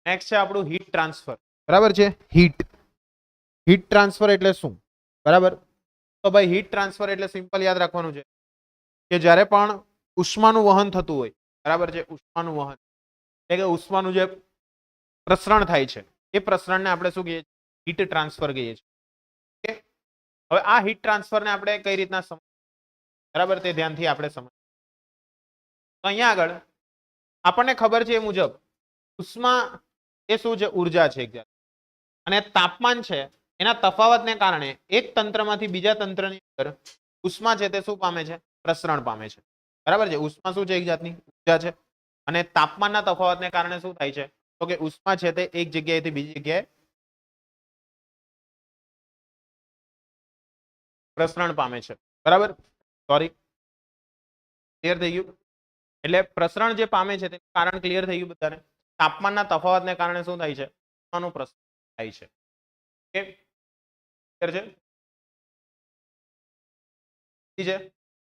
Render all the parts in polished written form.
Next છે આપણું heat transfer, બરાબર છે. હીટ ટ્રાન્સફર એટલે શું? બરાબર, તો ભાઈ હીટ ટ્રાન્સફર એટલે સિમ્પલ યાદ રાખવાનું છે કે જ્યારે પણ ઉષ્માનું વહન થતું હોય, બરાબર છે, ઉષ્માનું વહન એટલે કે ઉષ્માનું જે પ્રસરણ થાય છે એ પ્રસરણને આપણે શું કહીએ? હીટ ટ્રાન્સફર કહીએ છીએ. હવે આ હીટ ટ્રાન્સફરને આપણે કઈ રીતના સમજ, બરાબર, તે ધ્યાનથી આપણે સમજ. તો અહીંયા આગળ આપણને ખબર છે એ મુજબ ઉષ્મા એ શું છે? ઉર્જા છે. અને તાપમાન છે એના તફાવતને કારણે એક તંત્રમાંથી બીજા તંત્રની અંદર ઉષ્મા છે તે શું પામે છે? પ્રસરણ પામે છે. બરાબર છે. ઉષ્મા શું છે? એક જાતની ઉર્જા છે. અને તાપમાનના તફાવતને કારણે શું થાય છે? તો કે ઉષ્મા છે તે એક જગ્યાએથી બીજી જગ્યાએ પ્રસરણ પામે છે. બરાબર, સોરી, ક્લિયર થઈ ગયું? એટલે પ્રસરણ જે પામે છે તેનું કારણ ક્લિયર થઈ ગયું બધાને? તાપમાનના તફાવતને કારણે શું થાય છે? ઉષ્માનું પ્રસરણ થાય છે. ઓકે, ક્લિયર છે?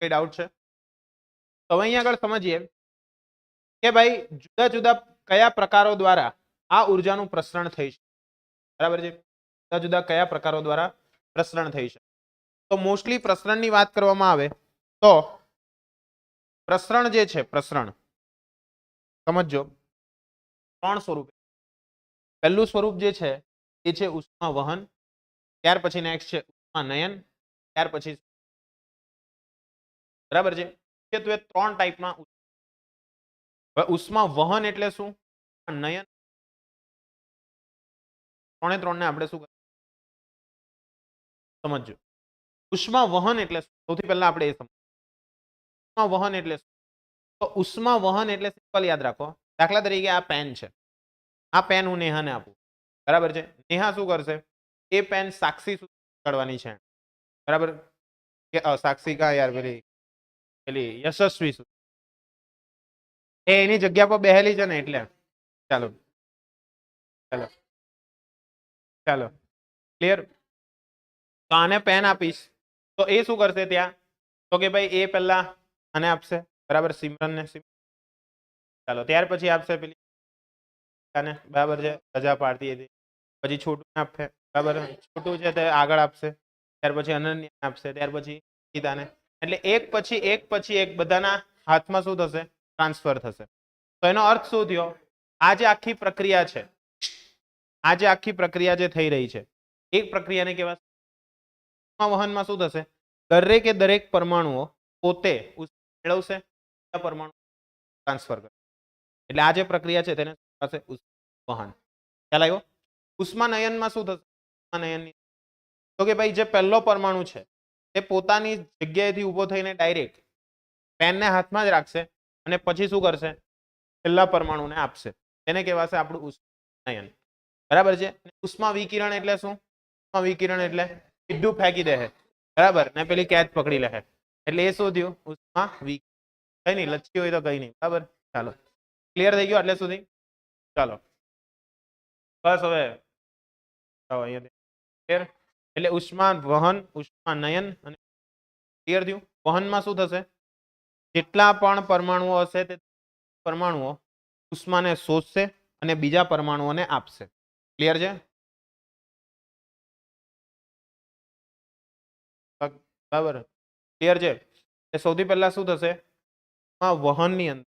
કઈ ડાઉટ છે? તો અહીંયા આગળ સમજીએ કે ભાઈ જુદા જુદા કયા પ્રકારો દ્વારા આ ઉર્જાનું પ્રસરણ થઈ છે. બરાબર છે, જુદા જુદા કયા પ્રકારો દ્વારા પ્રસરણ થઈ છે. તો મોસ્ટલી પ્રસરણની વાત કરવામાં આવે તો પ્રસરણ જે છે, પ્રસરણ સમજો 3 સ્વરૂપ. પહેલું સ્વરૂપ જે છે એ છે ઉષ્મા વહન, ત્યાર પછી નેક્સ્ટ છે ઉષ્મા નયન, ત્યાર પછી, બરાબર છે, કે તો એ 3 ટાઈપમાં. હવે ઉષ્મા વહન એટલે શું? નયન, ત્રણે ત્રણને આપણે શું સમજજો. ઉષ્મા વહન એટલે સૌથી પહેલા આપણે એ સમજ. ઉષ્મા વહન એટલે શું? તો ઉષ્મા વહન એટલે સિમ્પલ યાદ રાખો. દાખલા તરીકે આ પેન છે, આ પેન હું નેહાને આપું, બરાબર છે. નેહા શું કરશે? એ પેન સાક્ષી સુધી પહોંચાડવાની છે, બરાબર, કે સાક્ષી કા યાર પેલી યશસ્વી સુધી. એ એની જગ્યા પર બેહેલી છે ને એટલે. ચાલો ચાલો ચાલો, ક્લિયર? તો આને પેન આપીશ તો એ શું કરશે ત્યાં? તો કે ભાઈ એ પહેલા આને આપશે, બરાબર, સિમરનને. ચાલો, ત્યાર પછી આપશે પેલી આને, બરાબર છે, રજા પાડતી હતી. પછી છોટું આપશે, બરાબર, છોટું છે તે આગળ આપશે. ત્યાર પછી અનન્ય આપશે, ત્યાર પછી ગીતાને. એટલે એક પછી એક બધાના હાથમાં શું થશે? ટ્રાન્સફર થશે. તો એનો અર્થ શું થયો? આ જે આખી પ્રક્રિયા છે, આ જે આખી પ્રક્રિયા જે થઈ રહી છે, એક પ્રક્રિયાને કહેવાય વહનમાં. શું થશે? દરેકે દરેક પરમાણુઓ પોતે મેળવશે, પરમાણુ ટ્રાન્સફર કરશે. એટલે આ જે પ્રક્રિયા છે તેને વહન. ખ્યાલ આવ્યો? ઉષ્માનયનમાં શું થશે? ઉષ્માનયનની તો કે ભાઈ જે પહેલો પરમાણુ છે તે પોતાની જગ્યાએથી ઊભો થઈને ડાયરેક્ટ પેનને હાથમાં જ રાખશે અને પછી શું કરશે? છેલ્લા પરમાણુને આપશે. તેને કહેવાશે આપણું ઉષ્માનયન. બરાબર છે. ઉષ્મા વિકિરણ એટલે શું? ઉષ્મા વિકિરણ એટલે સીધું ફેંકી દે, બરાબર, ને પેલી કેચ પકડી લે. એટલે એ શું થયું? ઉષ્મા વિકિરણ. કઈ નહીં, લચકી હોય તો કઈ નહીં, બરાબર. ચાલો, ક્લિયર થઈ ગયું એટલે સુધી? ચાલો બસ હવે ક્લિયર? એટલે ઉષ્મા વહન, ઉષ્મા નયન અને ક્લિયર થયું? વહનમાં શું થશે? જેટલા પણ પરમાણુઓ હશે તે પરમાણુઓ ઉષ્માને શોષશે અને બીજા પરમાણુઓને આપશે. ક્લિયર છે? બરાબર, ક્લિયર છે? સૌથી પહેલા શું થશે? વહનની અંદર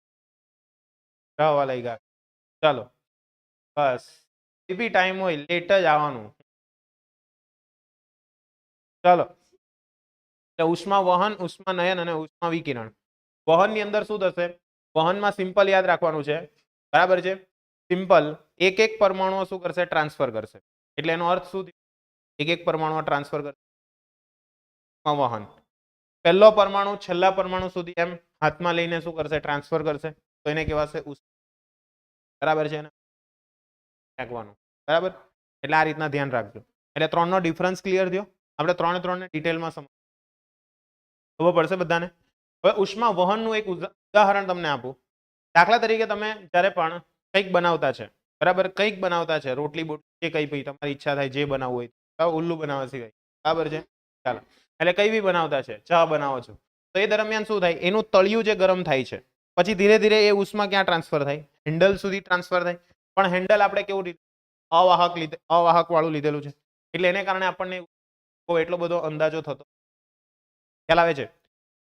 લાગ્યા. ચાલો બસ, બી ટાઈમ હોય લેટ જ આવવાનું. ચાલો, ઉષ્મા વહન, ઉષ્મા નયન અને ઉષ્મા વિકિરણ. વહનની અંદર શું થશે? વહનમાં સિમ્પલ યાદ રાખવાનું છે, બરાબર છે, સિમ્પલ. એક એક પરમાણુ શું કરશે? ટ્રાન્સફર કરશે. એટલે એનો અર્થ શું? એક એક પરમાણુ ટ્રાન્સફર કરશે. વહન પહેલો પરમાણુ છેલ્લા પરમાણુ સુધી એમ હાથમાં લઈને શું કરશે? ટ્રાન્સફર કરશે. તો એને કહેવાશે ઉષ્મા. બરાબર છે ને? ફેંકવાનું, બરાબર. એટલે આ રીતના ધ્યાન રાખજો. એટલે ત્રણનો ડિફરન્સ ક્લિયર થયો? આપણે ત્રણે ડિટેલમાં ખબર પડશે બધાને. હવે ઉષ્મા વહનનું એક ઉદાહરણ તમને આપું. દાખલા તરીકે તમે જ્યારે પણ કંઈક બનાવતા છે, બરાબર, કંઈક બનાવતા છે, રોટલી બોટલી જે કંઈ ભાઈ તમારી ઈચ્છા થાય જે બનાવવું હોય, ઉલ્લુ બનાવવા સિવાય, બરાબર છે. ચાલો, એટલે કઈ બી બનાવતા છે, ચા બનાવો છો, તો એ દરમિયાન શું થાય? એનું તળિયું જે ગરમ થાય છે, પછી ધીરે ધીરે એ ઉષ્મા ક્યાં ટ્રાન્સફર થાય? હેન્ડલ સુધી ટ્રાન્સફર થાય. પણ હેન્ડલ આપણે કેવું અવાહક વાળું લીધેલું છે, એટલે એને કારણે આપણને એટલો બધો અંદાજો થતો ખ્યાલ આવે છે,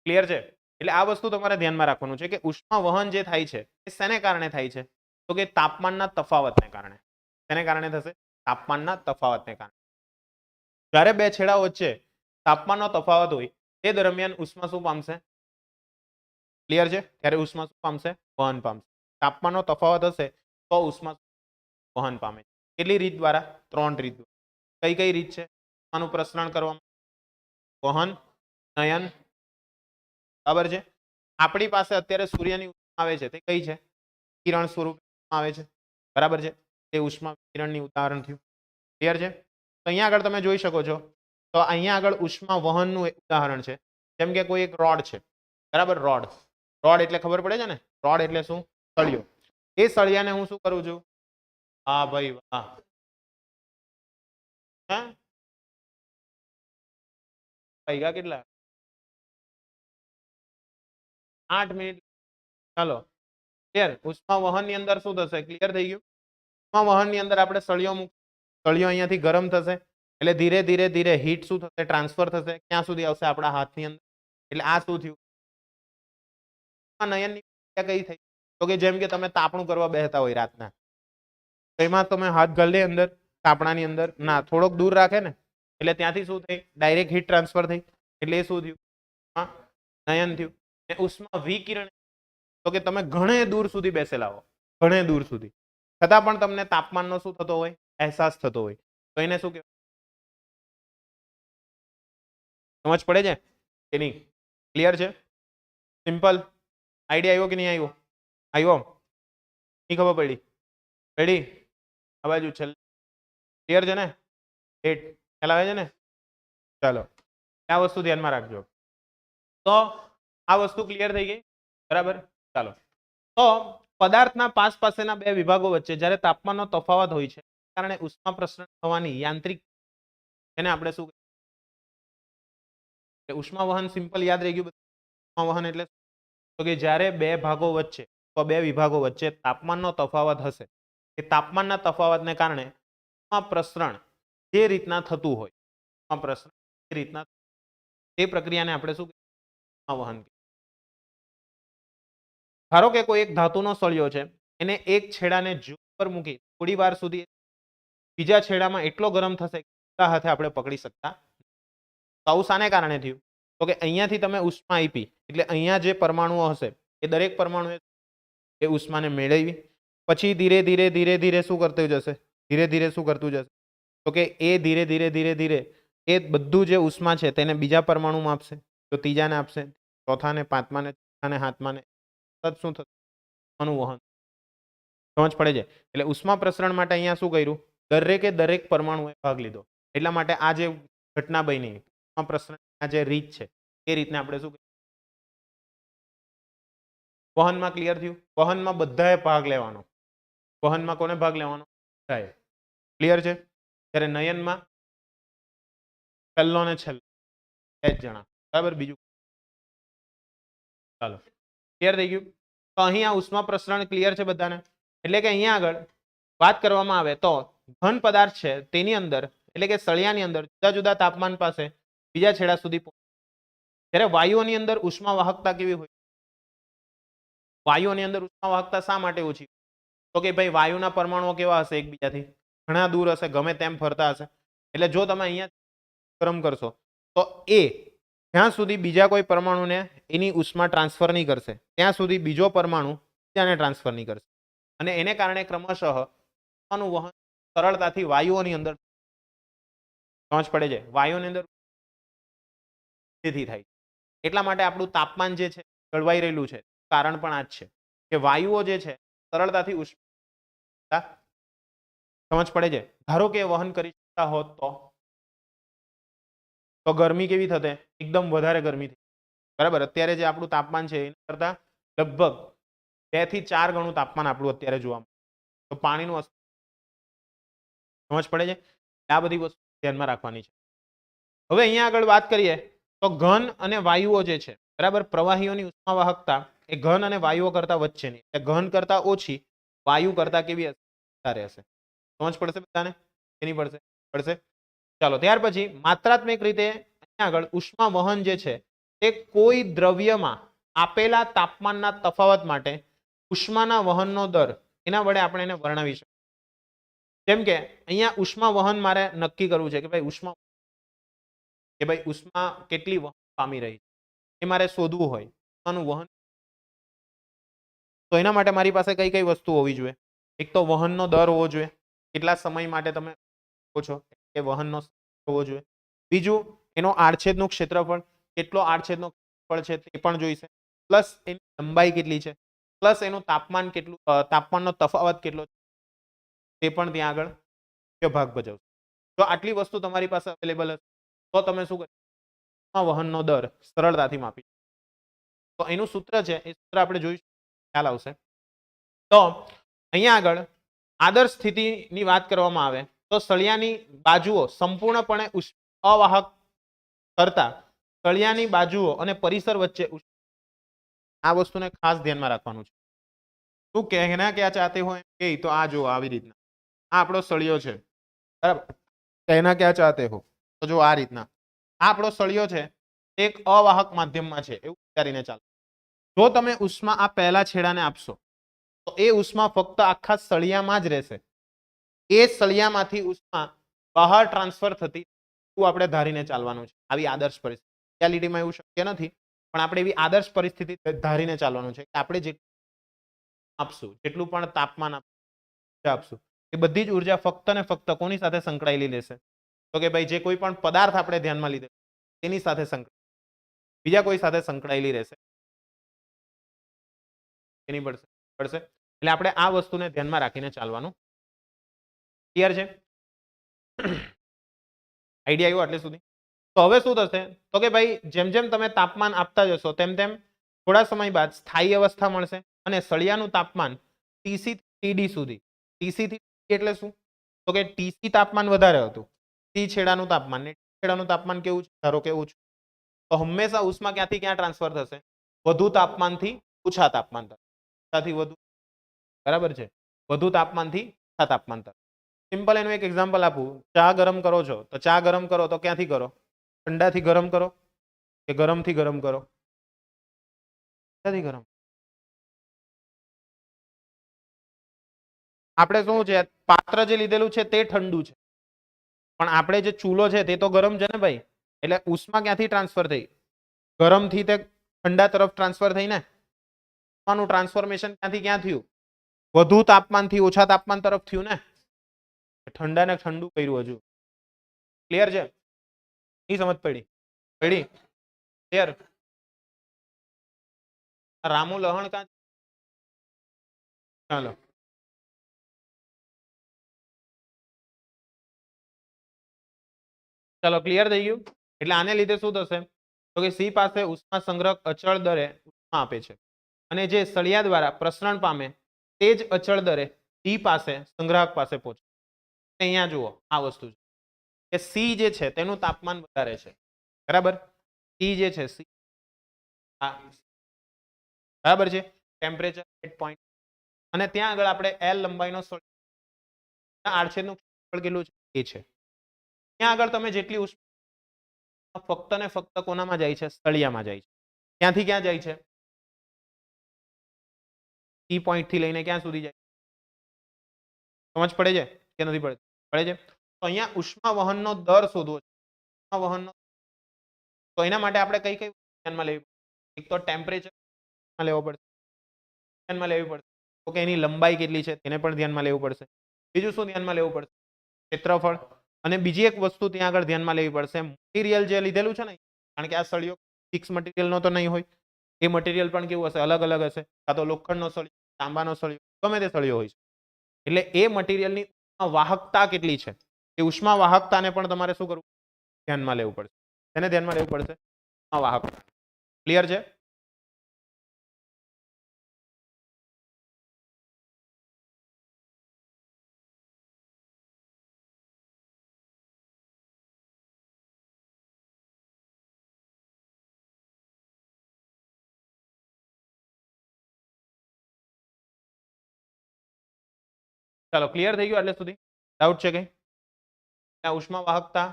ક્લિયર છે. એટલે આ વસ્તુ તમારે ધ્યાનમાં રાખવાનું છે કે ઉષ્મા વહન જે થાય છે એ શેને કારણે થાય છે, તો કે તાપમાનના તફાવતને કારણે. શેને કારણે થશે? તાપમાનના તફાવતને કારણે. જ્યારે બે છેડા વચ્ચે તાપમાનનો તફાવત હોય તે દરમિયાન ઉષ્મા શું પામશે? ક્લિયર છે? ત્યારે ઉષ્મા શું પામશે? વહન પામશે. તાપમાનનો તફાવત હશે તો ઉષ્મા વહન પામે. કેટલી રીત દ્વારા? 3 રીત. કઈ કઈ રીત છે આનું પ્રસરણ કરવામાં? વહન, નયન, બરાબર છે. આપણી પાસે અત્યારે સૂર્યની ઉષ્મા આવે છે તે કઈ છે? કિરણ સ્વરૂપ આવે છે, બરાબર છે. તે ઉષ્મા કિરણની ઉદાહરણ થયું. ક્લિયર છે? તો અહીંયા આગળ તમે જોઈ શકો છો, તો અહીંયા આગળ ઉષ્મા વહનનું એક ઉદાહરણ છે. જેમ કે કોઈ એક રોડ છે, બરાબર. રોડ એટલે ખબર પડે છે ને, રોડ એટલે શું? સળિયો. એ સળિયાને હું શું કરું છું? હા ભાઈ વાહ, પૈગા કેટલા? 8 મિનિટ. ચાલો ક્લિયર. ઉષ્મા વહન ની અંદર શું થશે? ક્લિયર થઈ ગયું. ઉષ્મા વહન ની અંદર આપણે સળિયો સળિયો અહીંયાથી ગરમ થશે, એટલે ધીરે ધીરે ધીરે હીટ શું થશે? ટ્રાન્સફર થશે. ક્યાં સુધી આવશે? આપણા હાથની અંદર. એટલે આ શું થયું? નયનની કઈ થઈ? તો કે જેમ કે તમે તાપણું કરવા બેસતા હોય રાતના, એમાં તમે હાથ ગળે અંદર તાપણાની અંદર, ના થોડોક દૂર રાખે ને, એટલે ત્યાંથી શું થઈ? ડાયરેક્ટ હીટ ટ્રાન્સફર થઈ. એટલે એ શું થયું? નયન થયું. ઉષ્મા વિકિરણ, તો કે તમે ઘણે દૂર સુધી બેસેલા હો, ઘણે દૂર સુધી, છતાં પણ તમને તાપમાનનો શું થતો હોય? અહેસાસ થતો હોય. તો એને શું કહેવાય? સમજ પડે છે કે નહીં? ક્લિયર છે? સિમ્પલ આઈડિયા આવ્યો કે નહીં આવ્યો? આવ્યો? નહીં ખબર પડી? રેડી? આ બાજુ છેલ્લે ક્લિયર છે ને? ખ્યાલ આવે છે ને? ચાલો આ વસ્તુ ધ્યાનમાં રાખજો. તો આ વસ્તુ ક્લિયર થઈ ગઈ, બરાબર. ચાલો, તો પદાર્થના પાસેના બે વિભાગો વચ્ચે જ્યારે તાપમાનનો તફાવત હોય છે કારણે ઉષ્મા પ્રસરણ થવાની યાંત્રિક, એને આપણે શું કહીએ? ઉષ્મા વહન. સિમ્પલ યાદ રહી ગયું? ઉષ્મા વહન એટલે તો કે જ્યારે બે ભાગો વચ્ચે, તો બે વિભાગો વચ્ચે તાપમાનનો તફાવત હશે, એ તાપમાનના તફાવતને કારણે ઉષ્મા પ્રસરણ જે રીતના થતું હોય, ઉષ્મા પ્રસરણ જે રીતના, તે પ્રક્રિયાને આપણે શું કહીએ? ઉષ્મા વહન. ધારો કે કોઈ એક ધાતુનો સળિયો છે, એને એક છેડાને જૂન પર મૂકી થોડી વાર સુધી બીજા છેડામાં એટલો ગરમ થશે કે હાથે આપણે પકડી શકતા. તો આવું શાને કારણે થયું? તો કે અહીંયાથી તમે ઉષ્મા આપી, એટલે અહીંયા જે પરમાણુઓ હશે એ દરેક પરમાણુ એ ઉષ્માને મેળવી, પછી ધીરે ધીરે ધીરે ધીરે શું કરતું જશે? ધીરે ધીરે શું કરતું જશે? તો કે એ ધીરે ધીરે ધીરે ધીરે એ બધું જે ઉષ્મા છે તેને બીજા પરમાણુમાં આપશે, તો ત્રીજાને આપશે, ચોથાને, પાંચમાને, છઠ્ઠાને, સાતમાને, શું થશે? વહન. સમજ પડે છે? એટલે ઉષ્મા પ્રસરણ માટે અહીંયા શું કર્યું? દરેક પરમાણુએ ભાગ લીધો. એટલા માટે આ જે ઘટના બની, ઉષ્મા પ્રસરણ જે રીત છે એ રીતને આપણે શું વહનમાં. ક્લિયર થયું? વહનમાં બધાએ ભાગ લેવાનો. વહનમાં કોને ભાગ લેવાનો? બધાએ. ક્લિયર છે? ત્યારે નયનમાં પહેલો ને છેલ્લો 2 જ જણા, બરાબર. બીજું ચાલો ક્લિયર થઈ ગયું? તો અહીંયા ઉષ્મા પ્રસરણ ક્લિયર છે બધાને? એટલે કે અહીંયા આગળ વાત કરવામાં આવે તો ઘન પદાર્થ છે તેની અંદર, એટલે કે સળિયાની અંદર જુદા જુદા તાપમાન પાસે બીજા છેડા સુધી, જ્યારે વાયુઓની અંદર ઉષ્મા વાહકતા કેવી હોય? વાયુઓની અંદર ઉષ્મા વાહકતા શા માટે ઓછી? તો કે ભાઈ વાયુના પરમાણુઓ કેવા હશે? એકબીજાથી ઘણા દૂર હશે, ગમે તેમ ફરતા હશે. એટલે જો તમે અહીંયા ગરમ કરશો તો એ જ્યાં સુધી બીજા કોઈ પરમાણુને એની ઉષ્મા ટ્રાન્સફર નહીં કરશે ત્યાં સુધી બીજો પરમાણુ ત્યાંને ટ્રાન્સફર નહીં કરશે, અને એને કારણે ક્રમશઃ ઉષ્માનું વહન સરળતાથી વાયુઓની અંદર. સમજ પડે છે? વાયુઓની અંદર તેથી થાય. એટલા માટે આપણું તાપમાન જે છે જળવાઈ રહેલું છે. કારણ પણ આ જ છે કે વાયુઓ જે છે સરળતાથી ઉષ્મા. સમજ પડે છે? ધારો કે વહન કરી શકતા હોત તો ગરમી કેવી થતે? એકદમ વધારે ગરમી થઈ, બરાબર. અત્યારે જે આપણું તાપમાન છે એના કરતા લગભગ 2 થી 4 ગણું તાપમાન આપણું અત્યારે જોવા મળે. તો પાણીનું સમજ પડે છે? આ બધી વસ્તુ ધ્યાનમાં રાખવાની છે. હવે અહીંયા આગળ વાત કરીએ તો ઘન અને વાયુઓ જે છે, બરાબર, પ્રવાહીઓની ઉષ્મા વાહકતા એ ઘન અને વાયુઓ કરતા વચ્ચેની, એટલે ઘન કરતા ઓછી, વાયુ કરતા કેવી હશે? રહેશે. સમજ પડશે બધાને? એની પડશે પડશે. ચાલો ત્યાર પછી માત્રાત્મક રીતે અહીંયા આગળ ઉષ્મા વહન જે છે તે કોઈ દ્રવ્યમાં આપેલા તાપમાનના તફાવત માટે ઉષ્માના વહનનો દર એના વડે આપણે એને વર્ણવી શકીએ. જેમ કે અહીંયા ઉષ્મા વહન મારે નક્કી કરવું છે કે ભાઈ ઉષ્મા કેટલી વહન પામી રહી છે એ મારે શોધવું હોય ઉષ્માનું વહન, તો એના માટે મારી પાસે કઈ કઈ વસ્તુ હોવી જોઈએ? એક તો વહનનો દર હોવો જોઈએ, કેટલા સમય માટે તમે છો એ વહનનો હોવો જોઈએ. બીજું એનો આડછેદનું ક્ષેત્રફળ, કેટલો આડછેદનો ક્ષેત્રફળ છે તે પણ જોઈશે. પ્લસ એની લંબાઈ કેટલી છે, પ્લસ એનું તાપમાન કેટલું, તાપમાનનો તફાવત કેટલો છે તે પણ ત્યાં આગળ મુખ્ય ભાગ ભજવશે. જો આટલી વસ્તુ તમારી પાસે અવેલેબલ હશે તો તમે શું કરી વહનનો દર સરળતાથી માપી. તો એનું સૂત્ર છે એ સૂત્ર આપણે જોઈશું, ખ્યાલ આવશે. તો અહીંયા આગળ આદર્શ સ્થિતિની વાત કરવામાં આવે તો સળિયાની બાજુઓ સંપૂર્ણપણે અવાહક કરતા સળિયાની બાજુઓ અને પરિસર વચ્ચે આ વસ્તુને ખાસ ધ્યાનમાં રાખવાનું છે. તું કહેના ક્યાં ચાહતે હો કે તો આ જો આવી રીતના આ આપણો સળિયો છે, બરાબર? કહેના ક્યાં ચાહતે હો તો જો આ રીતના આ આપણો સળિયો છે, એક અવાહક માધ્યમમાં છે એવું વિચારીને ચાલો. જો તમે ઉષ્મા આ પહેલા છેડાને આપશો તો એ ઉષ્મા ફક્ત આખા સળિયામાં જ રહેશે. એ સળિયામાંથી ઉષ્મા બહાર ટ્રાન્સફર થતી આપણે ધારીને ચાલવાનું છે. આવી આદર્શ પરિસ્થિતિ, રિયાલિટીમાં એવું શક્ય નથી, પણ આપણે એવી આદર્શ પરિસ્થિતિ ધારીને ચાલવાનું છે કે આપણે જે આપશું જેટલું પણ તાપમાન આપશું એ બધી જ ઉર્જા ફક્ત ને ફક્ત કોની સાથે સંકળાયેલી રહેશે? તો કે ભાઈ જે કોઈ પણ પદાર્થ આપણે ધ્યાનમાં લીધે તેની સાથે સંકળાયેલી, બીજા કોઈ સાથે સંકળાયેલી રહેશે એની પડશે. એટલે આપણે આ વસ્તુને ધ્યાનમાં રાખીને ચાલવાનું. ક્લિયર છે? આઈડિયા આવ્યો એટલે સુધી? તો હવે શું થશે તો કે ભાઈ જેમ જેમ તમે તાપમાન આપતા જશો તેમ તેમ થોડા સમય બાદ સ્થાયી અવસ્થા મળશે અને સળિયાનું તાપમાન ટીસી ટીડી સુધી. ટીસી થી એટલે શું? તો કે ટીસી તાપમાન વધારે હતું, સી છેડાનું તાપમાન ને છેડાનું તાપમાન કેવું છે ધારો કે ઓછું, તો હંમેશા ઉષ્મા ક્યાંથી ક્યાં ટ્રાન્સફર થશે? વધુ તાપમાનથી ઓછા તાપમાન તરફ. ઓછાથી વધુ, બરાબર છે? વધુ તાપમાનથી ઓછા તાપમાન તરફ. સિમ્પલ એનું એક એક્ઝામ્પલ આપું. ચા ગરમ કરો છો તો ચા ગરમ કરો તો ક્યાંથી કરો? ઠંડાથી ગરમ કરો કે ગરમથી ગરમ કરો? ઠંડાથી ગરમ. આપણે શું છે પાત્ર જે લીધેલું છે તે ઠંડુ છે, પણ આપણે જે ચૂલો છે તે તો ગરમ છે ને ભાઈ. એટલે ઉષ્મા ક્યાંથી ટ્રાન્સફર થઈ? ગરમથી તે ઠંડા તરફ ટ્રાન્સફર થઈ ને. ઉષ્માનું ટ્રાન્સફોર્મેશન ક્યાંથી ક્યાં થયું? વધુ તાપમાનથી ઓછા તાપમાન તરફ થયું ને. ઠંડાને ઠંડુ કર્યું હજુ. ક્લિયર છે? નહીં સમજ પડી? પડી? ક્લિયર? રામુ લહણ કાં? ચાલો ચાલો ક્લિયર થઈ ગયું. એટલે આને લીધે શું થશે તો કે સી પાસે ઉષ્મા સંગ્રહ અચળ દરે ઉષ્મા આપે છે અને જે સળિયા દ્વારા પ્રસરણ પામે તે જ અચળ દરે ડી પાસે સંગ્રાહક પાસે પહોંચે. અહીંયા જુઓ આ વસ્તુ છે કે સી જે છે તેનું તાપમાન વધારે છે, બરાબર? સી જે છે સી બરાબર છે, ટેમ્પરેચર સેટ પોઈન્ટ, અને ત્યાં આગળ આપણે એલ લંબાઈનો આડછેદનું ક્ષેત્રફળ કેટલું છે એ છે. ત્યાં આગળ તમે જેટલી ઉષ્મા ફક્ત ને ફક્ત કોનામાં જાય છે? સળિયામાં જાય છે. ક્યાંથી ક્યાં જાય છે? સી પોઈન્ટ થી લઈને ક્યાં સુધી જાય? સમજ પડે છે કે નથી પડે? પડે છે. તો અહીંયા ઉષ્મા વહનનો દર શોધવો છે. ઉષ્મા વહનનો, તો એના માટે આપણે કઈ કઈ ધ્યાનમાં લેવી પડે? એક તો ટેમ્પરેચર લેવો પડશે, ધ્યાનમાં લેવી પડશે. તો કે એની લંબાઈ કેટલી છે તેને પણ ધ્યાનમાં લેવું પડશે. બીજું શું ધ્યાનમાં લેવું પડશે? ક્ષેત્રફળ. અને બીજી એક વસ્તુ ત્યાં આગળ ધ્યાનમાં લેવી પડશે, મટીરિયલ જે લીધેલું છે ને, કારણ કે આ સળિયો ફિક્સ મટીરિયલ નો તો નહીં હોય, એ મટીરિયલ પણ કેવું હશે? અલગ અલગ હશે. કાં તો લોખંડનો સળિયો, તાંબાનો સળિયો, ગમે તે સળિયો હોય છે. એટલે એ મટીરિયલની વાહકતા કેટલી છે એ ઉષ્મા વાહકતાને પણ તમારે શું કરવું? ધ્યાનમાં લેવું પડશે. તેને ધ્યાનમાં લેવું પડશે? વાહકતા. ક્લિયર છે? ચાલો ક્લિયર થઈ ગયું એટલે સુધી? ડાઉટ છે કઈ? આ ઉષ્મા વાહકતા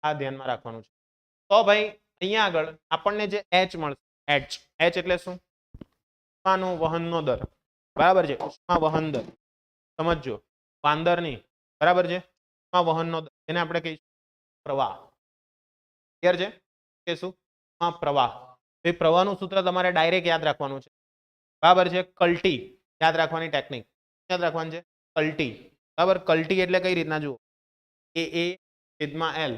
આ ધ્યાનમાં રાખવાનું છે. તો ભાઈ અહીંયા આગળ આપણને જે એચ મળશે, એચ એચ એટલે શું? ઉષ્માનો વહનનો દર, બરાબર છે? ઉષ્મા વહન દર સમજજો, વાંદર નહીં, બરાબર છે? ઉષ્મા વહનનો દર એને આપણે કહીશું પ્રવાહ. ક્લિયર છે કે શું? પ્રવાહ. એ પ્રવાહનું સૂત્ર તમારે ડાયરેક્ટ યાદ રાખવાનું છે, બરાબર છે? કલ્ટી યાદ રાખવાની ટેકનિક યાદ રાખવાની છે, કલ્ટી. બરાબર, કલ્ટી એટલે કઈ રીતના જુઓ, એ છેદમાં એલ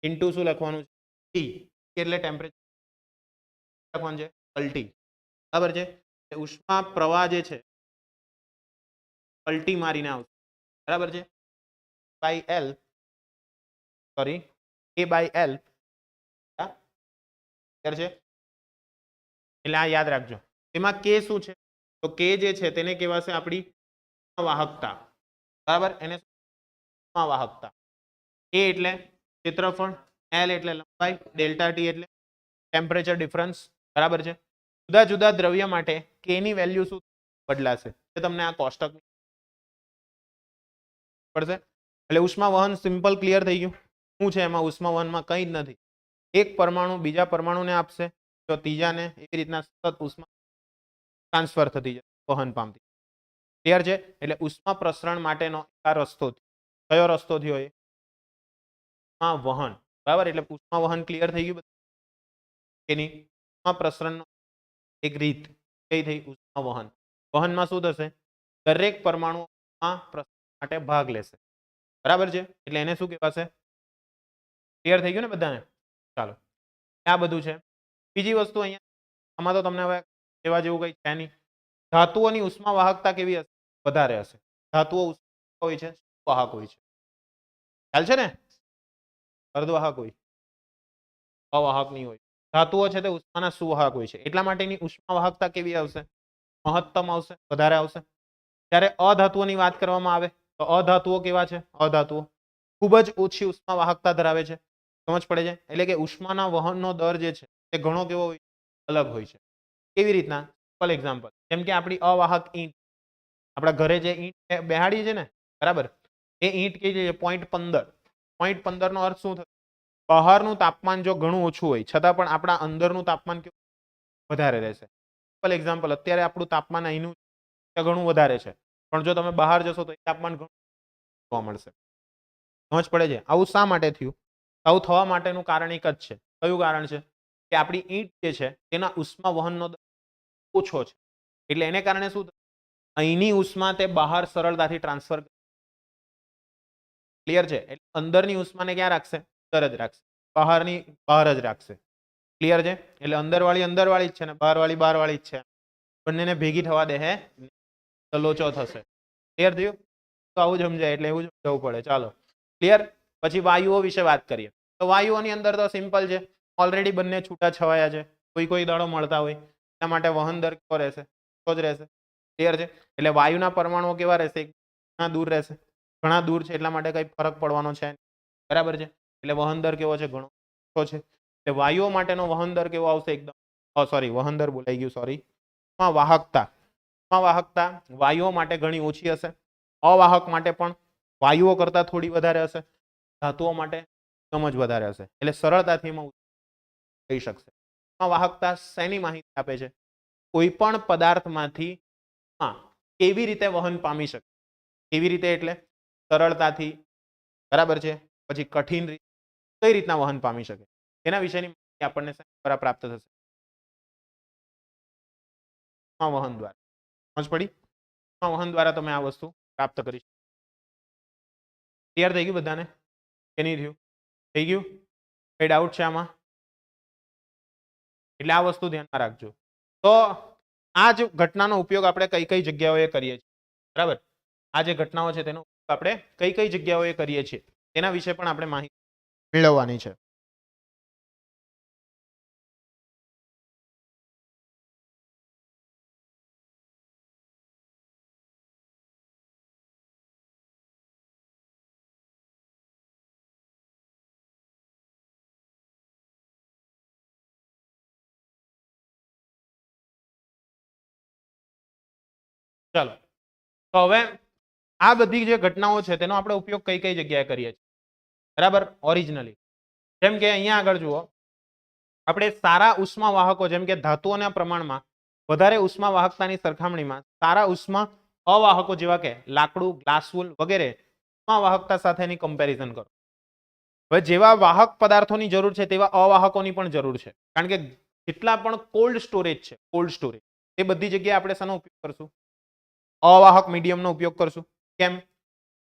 ઇન્ટુ શું લખવાનું છે? ટી એટલે ટેમ્પરેચર લખવાનું છે, કલ્ટી. બરાબર છે? ઉષ્મા પ્રવાહ જે છે કલ્ટી મારીને આવશે, બરાબર છે? By L, sorry, A by L. Clear છે? એટલે આ યાદ રાખજો. એમાં કે શું છે? તો કે જે છે તેને કહેવાશે આપણી વાહકતા, બરાબર? એને વાહકતા. એ એટલે ક્ષેત્રફળ, એલ એટલે લંબાઈ, ડેલ્ટા ટી એટલે ટેમ્પરેચર ડિફરન્સ, બરાબર છે? જુદા જુદા દ્રવ્ય માટે કે ની વેલ્યુ શું બદલાશે એ તમને આ કોષ્ટક પડશે. એટલે ઉષ્મા વહન સિમ્પલ ક્લિયર થઈ ગયું. શું છે એમાં? ઉષ્મા વહનમાં કંઈ જ નથી. એક પરમાણુ બીજા પરમાણુને આપશે તો ત્રીજાને, એવી રીતના સતત ઉષ્મા ટ્રાન્સફર થતી જશે, વહન પામતી. ક્લિયર છે? એટલે ઉષ્મા પ્રસરણ માટેનો આ રસ્તો, કયો રસ્તો થયો એ? ઉષ્મા વહન, બરાબર? એટલે ઉષ્મા વહન ક્લિયર થઈ ગયું કે નહીં? ઉષ્મા પ્રસરણનો એક રીત કઈ થઈ? ઉષ્મા વહન. વહનમાં શું થશે? દરેક પરમાણુ પ્રસરણ માટે ભાગ લેશે, બરાબર છે? એટલે એને શું કહેવાશે? ક્લિયર થઈ ગયું ને બધાને? ચાલો, આ બધું છે. બીજી વસ્તુ અહીંયા આમાં તો તમને હવે કહેવા જેવું કંઈ છે નહીં. ધાતુઓની ઉષ્મા વાહકતા કેવી હશે? વધારે હશે. ધાતુઓ હોય છે, વાહક હોય છે, ખ્યાલ છે ને? અર્ધવાહક હોય, અવાહક નહીં હોય. ધાતુઓ છે તે ઉષ્માના સુવાહક હોય છે, એટલા માટેની ઉષ્મા વાહકતા કેવી આવશે? મહત્તમ આવશે, વધારે આવશે. જ્યારે અધાતુઓની વાત કરવામાં આવે તો અધાતુઓ કેવા છે? અધાતુઓ ખૂબ જ ઓછી ઉષ્મા વાહકતા ધરાવે છે. સમજ પડે છે? એટલે કે ઉષ્માના વહનનો દર જે છે તે ઘણો કેવો હોય? અલગ હોય છે. કેવી રીતના? ફોર એક્ઝામ્પલ, જેમ કે આપણી અવાહક ઈંટ, આપણા ઘરે જે ઈંટ બેહાડીએ છે ને, બરાબર? એ ઈંટ કે છે 0.15. 0.15 નો અર્થ શું થયો? બહારનું તાપમાન જો ઘણું ઓછું હોય છતાં પણ આપણા અંદરનું તાપમાન કેવું વધારે રહેશે. ફોર એક્ઝામ્પલ, અત્યારે આપણું તાપમાન અહીંનું ઘણું વધારે છે, પણ જો તમે બહાર જશો તો એ તાપમાન ઘણું જોવા મળશે. સમજ પડે છે? આવું શા માટે થયું? આવું થવા માટેનું કારણ એક જ છે. કયું કારણ છે? કે આપણી ઈંટ જે છે તેના ઉષ્મા વહનનો દર ઓછો છે, એટલે એને કારણે શું? અહીંની ઉષ્મા તે બહાર સરળતાથી ટ્રાન્સફર. ક્લિયર છે? એટલે અંદરની ઉષ્માને ક્યાં રાખશે? અંદર જ રાખશે, બહારની બહાર જ રાખશે. ક્લિયર છે? એટલે અંદરવાળી જ છે ને બહારવાળી જ છે. બંનેને ભેગી થવા દે હે તો લોચો થશે. ક્લિયર થયું? તો આવું સમજાય, એટલે એવું જવું પડે. ચાલો, ક્લિયર. પછી વાયુઓ વિશે વાત કરીએ તો વાયુઓની અંદર તો સિમ્પલ છે, ઓલરેડી બંને છૂટા છવાયા છે, કોઈ દાડો મળતા હોય, એના માટે વહન દર કેવો રહેશે? તો જ રહેશે. ક્લિયર છે? એટલે વાયુના પરમાણુઓ કેવા રહેશે? ઘણા દૂર રહેશે. ઘણા દૂર છે એટલા માટે કઈ ફરક પડવાનો છે, બરાબર છે? એટલે વહન દર કેવો છે? ઘણો ઓછો છે. એટલે વાયુઓ માટેનો વહન દર કેવો આવશે? એકદમ, સોરી, વહન દર બોલાઈ ગયું, સોરી. વાહકતા, વાહકતા વાયુઓ માટે ઘણી ઓછી હશે. અવાહક માટે પણ વાયુઓ કરતા થોડી વધારે હશે. ધાતુઓ માટે એકદમ જ વધારે હશે. એટલે સરળતાથી એમાં કહી શકશે. વાહકતા શેની માહિતી આપે છે? કોઈ પણ પદાર્થમાંથી કેવી રીતે વહન પામી શકે? કેવી રીતે એટલે સરળતાથી, બરાબર છે? પછી કઠિન રીતે કઈ રીતના વહન પામી શકે એના વિશેની માહિતી આપણને દ્વારા પ્રાપ્ત થશે. વહન દ્વારા. સમજ પડી? વહન દ્વારા તમે આ વસ્તુ પ્રાપ્ત કરી શકો. ક્લિયર થઈ ગયું બધાને કે નહીં થયું? થઈ ગયું? કઈ ડાઉટ છે આમાં? એટલે આ વસ્તુ ધ્યાનમાં રાખજો. તો આ જ ઘટનાનો ઉપયોગ આપણે કઈ કઈ જગ્યાઓએ કરીએ છીએ, બરાબર? આ જે ઘટનાઓ છે તેનો આપણે કઈ કઈ જગ્યાઓએ કરીએ છીએ તેના વિશે પણ આપણે માહિતી મેળવવાની છે. ચાલો, તો હવે આ બધી જે ઘટનાઓ છે તેનો આપણે ઉપયોગ કઈ કઈ જગ્યાએ કરીએ છીએ, બરાબર, ઓરિજિનલી. જેમ કે અહીંયા આગળ જુઓ, આપણે સારા ઉષ્મા વાહકો જેમ કે ધાતુઓના પ્રમાણમાં વધારે ઉષ્મા વાહકતાની સરખામણીમાં સારા ઉષ્મા અવાહકો જેવા કે લાકડું, ગ્લાસવુલ વગેરે ઉષ્મા વાહકતા સાથેની કમ્પેરિઝન કરો. હવે જેવા વાહક પદાર્થોની જરૂર છે તેવા અવાહકોની પણ જરૂર છે, કારણ કે જેટલા પણ કોલ્ડ સ્ટોરેજ છે, કોલ્ડ સ્ટોરેજ, એ બધી જગ્યાએ આપણે શાનો ઉપયોગ કરશું? અવાહક મીડિયમનો ઉપયોગ કરશું. કેમ?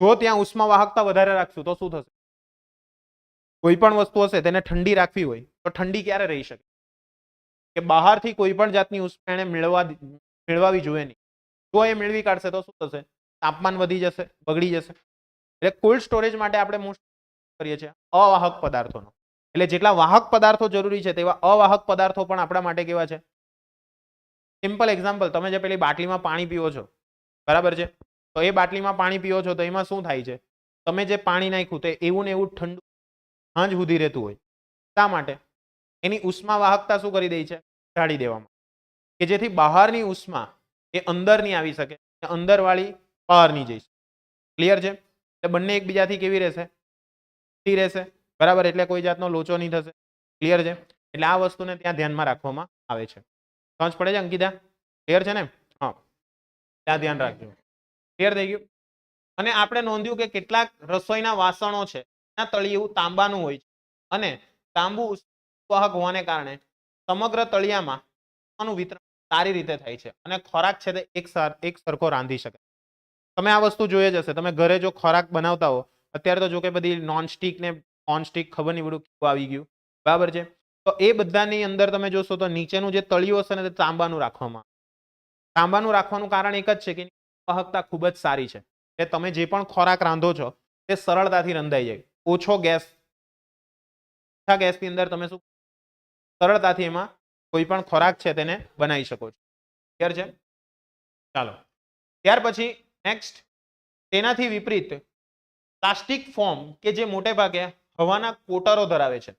જો ત્યાં ઉષ્મા વાહકતા વધારે રાખશું તો શું થશે? કોઈ પણ વસ્તુ હશે તેને ઠંડી રાખવી હોય તો ઠંડી ક્યારે રહી શકે? કે બહારથી કોઈ પણ જાતની ઉષ્મા એને મેળવવી જોઈએ નહીં. જો એ મેળવી કાઢશે તો શું થશે? તાપમાન વધી જશે, બગડી જશે. એટલે કોલ્ડ સ્ટોરેજ માટે આપણે મોસ્ટ કરીએ છીએ અવાહક પદાર્થોનો. એટલે જેટલા વાહક પદાર્થો જરૂરી છે તેવા અવાહક પદાર્થો પણ આપણા માટે કેવા છે? સિમ્પલ એક્ઝામ્પલ, તમે જે પેલી બાટલીમાં પાણી પીવો છો, બરાબર છે, તો એ બાટલીમાં પાણી પીવો છો તો એમાં શું થાય છે? તમે જે પાણી નાખ્યું તે એવું ને એવું ઠંડુ સાંજ સુધી રહેતું હોય. શા માટે? એની ઉષ્મા વાહકતા શું કરી દે છે? ઘટાડી દેવામાં, કે જેથી બહારની ઉષ્મા એ અંદર નહીં આવી શકે, અંદર વાળી બહાર નહીં જઈ શકે. ક્લિયર છે? એટલે બંને એકબીજાથી કેવી રહેશે? રહેશે, બરાબર. એટલે કોઈ જાતનો લોચો નહીં થશે. ક્લિયર છે? એટલે આ વસ્તુને ત્યાં ધ્યાનમાં રાખવામાં આવે છે. સમજ પડે છે અંકિતા? ક્લિયર છે ને? હા, ત્યાં ધ્યાન રાખજો. ક્લિયર થઈ ગયું? અને આપણે નોંધ્યું કે કેટલાક રસોઈના વાસણો છે એના તળિયું તાંબાનું હોય છે, અને તાંબુ વાહક હોવાને કારણે સમગ્ર તળિયામાં વિતરણ સારી રીતે થાય છે અને ખોરાક છે તે એક સરખો રાંધી શકે. તમે આ વસ્તુ જોઈ જ હશે. તમે ઘરે જો ખોરાક બનાવતા હો, અત્યારે તો જો કે બધી નોનસ્ટિક ને ઓનસ્ટિક ખબર નહીં બધું આવી ગયું, બરાબર છે, તો એ બધાની અંદર તમે જોશો તો નીચેનું જે તળિયું હશે ને તે તાંબાનું રાખવામાં. તાંબાનું રાખવાનું કારણ એક જ છે કે વાહકતા ખૂબ જ સારી છે. એટલે તમે જે પણ ખોરાક રાંધો છો તે સરળતાથી રંધાઈ જાય. ઓછો ગેસ, ઓછા ગેસની અંદર તમે શું સરળતાથી એમાં કોઈ પણ ખોરાક છે તેને બનાવી શકો છો. ક્લિયર છે? ચાલો, ત્યાર પછી નેક્સ્ટ, તેનાથી વિપરીત પ્લાસ્ટિક ફોર્મ કે જે મોટે ભાગે હવાના કોટરો ધરાવે છે,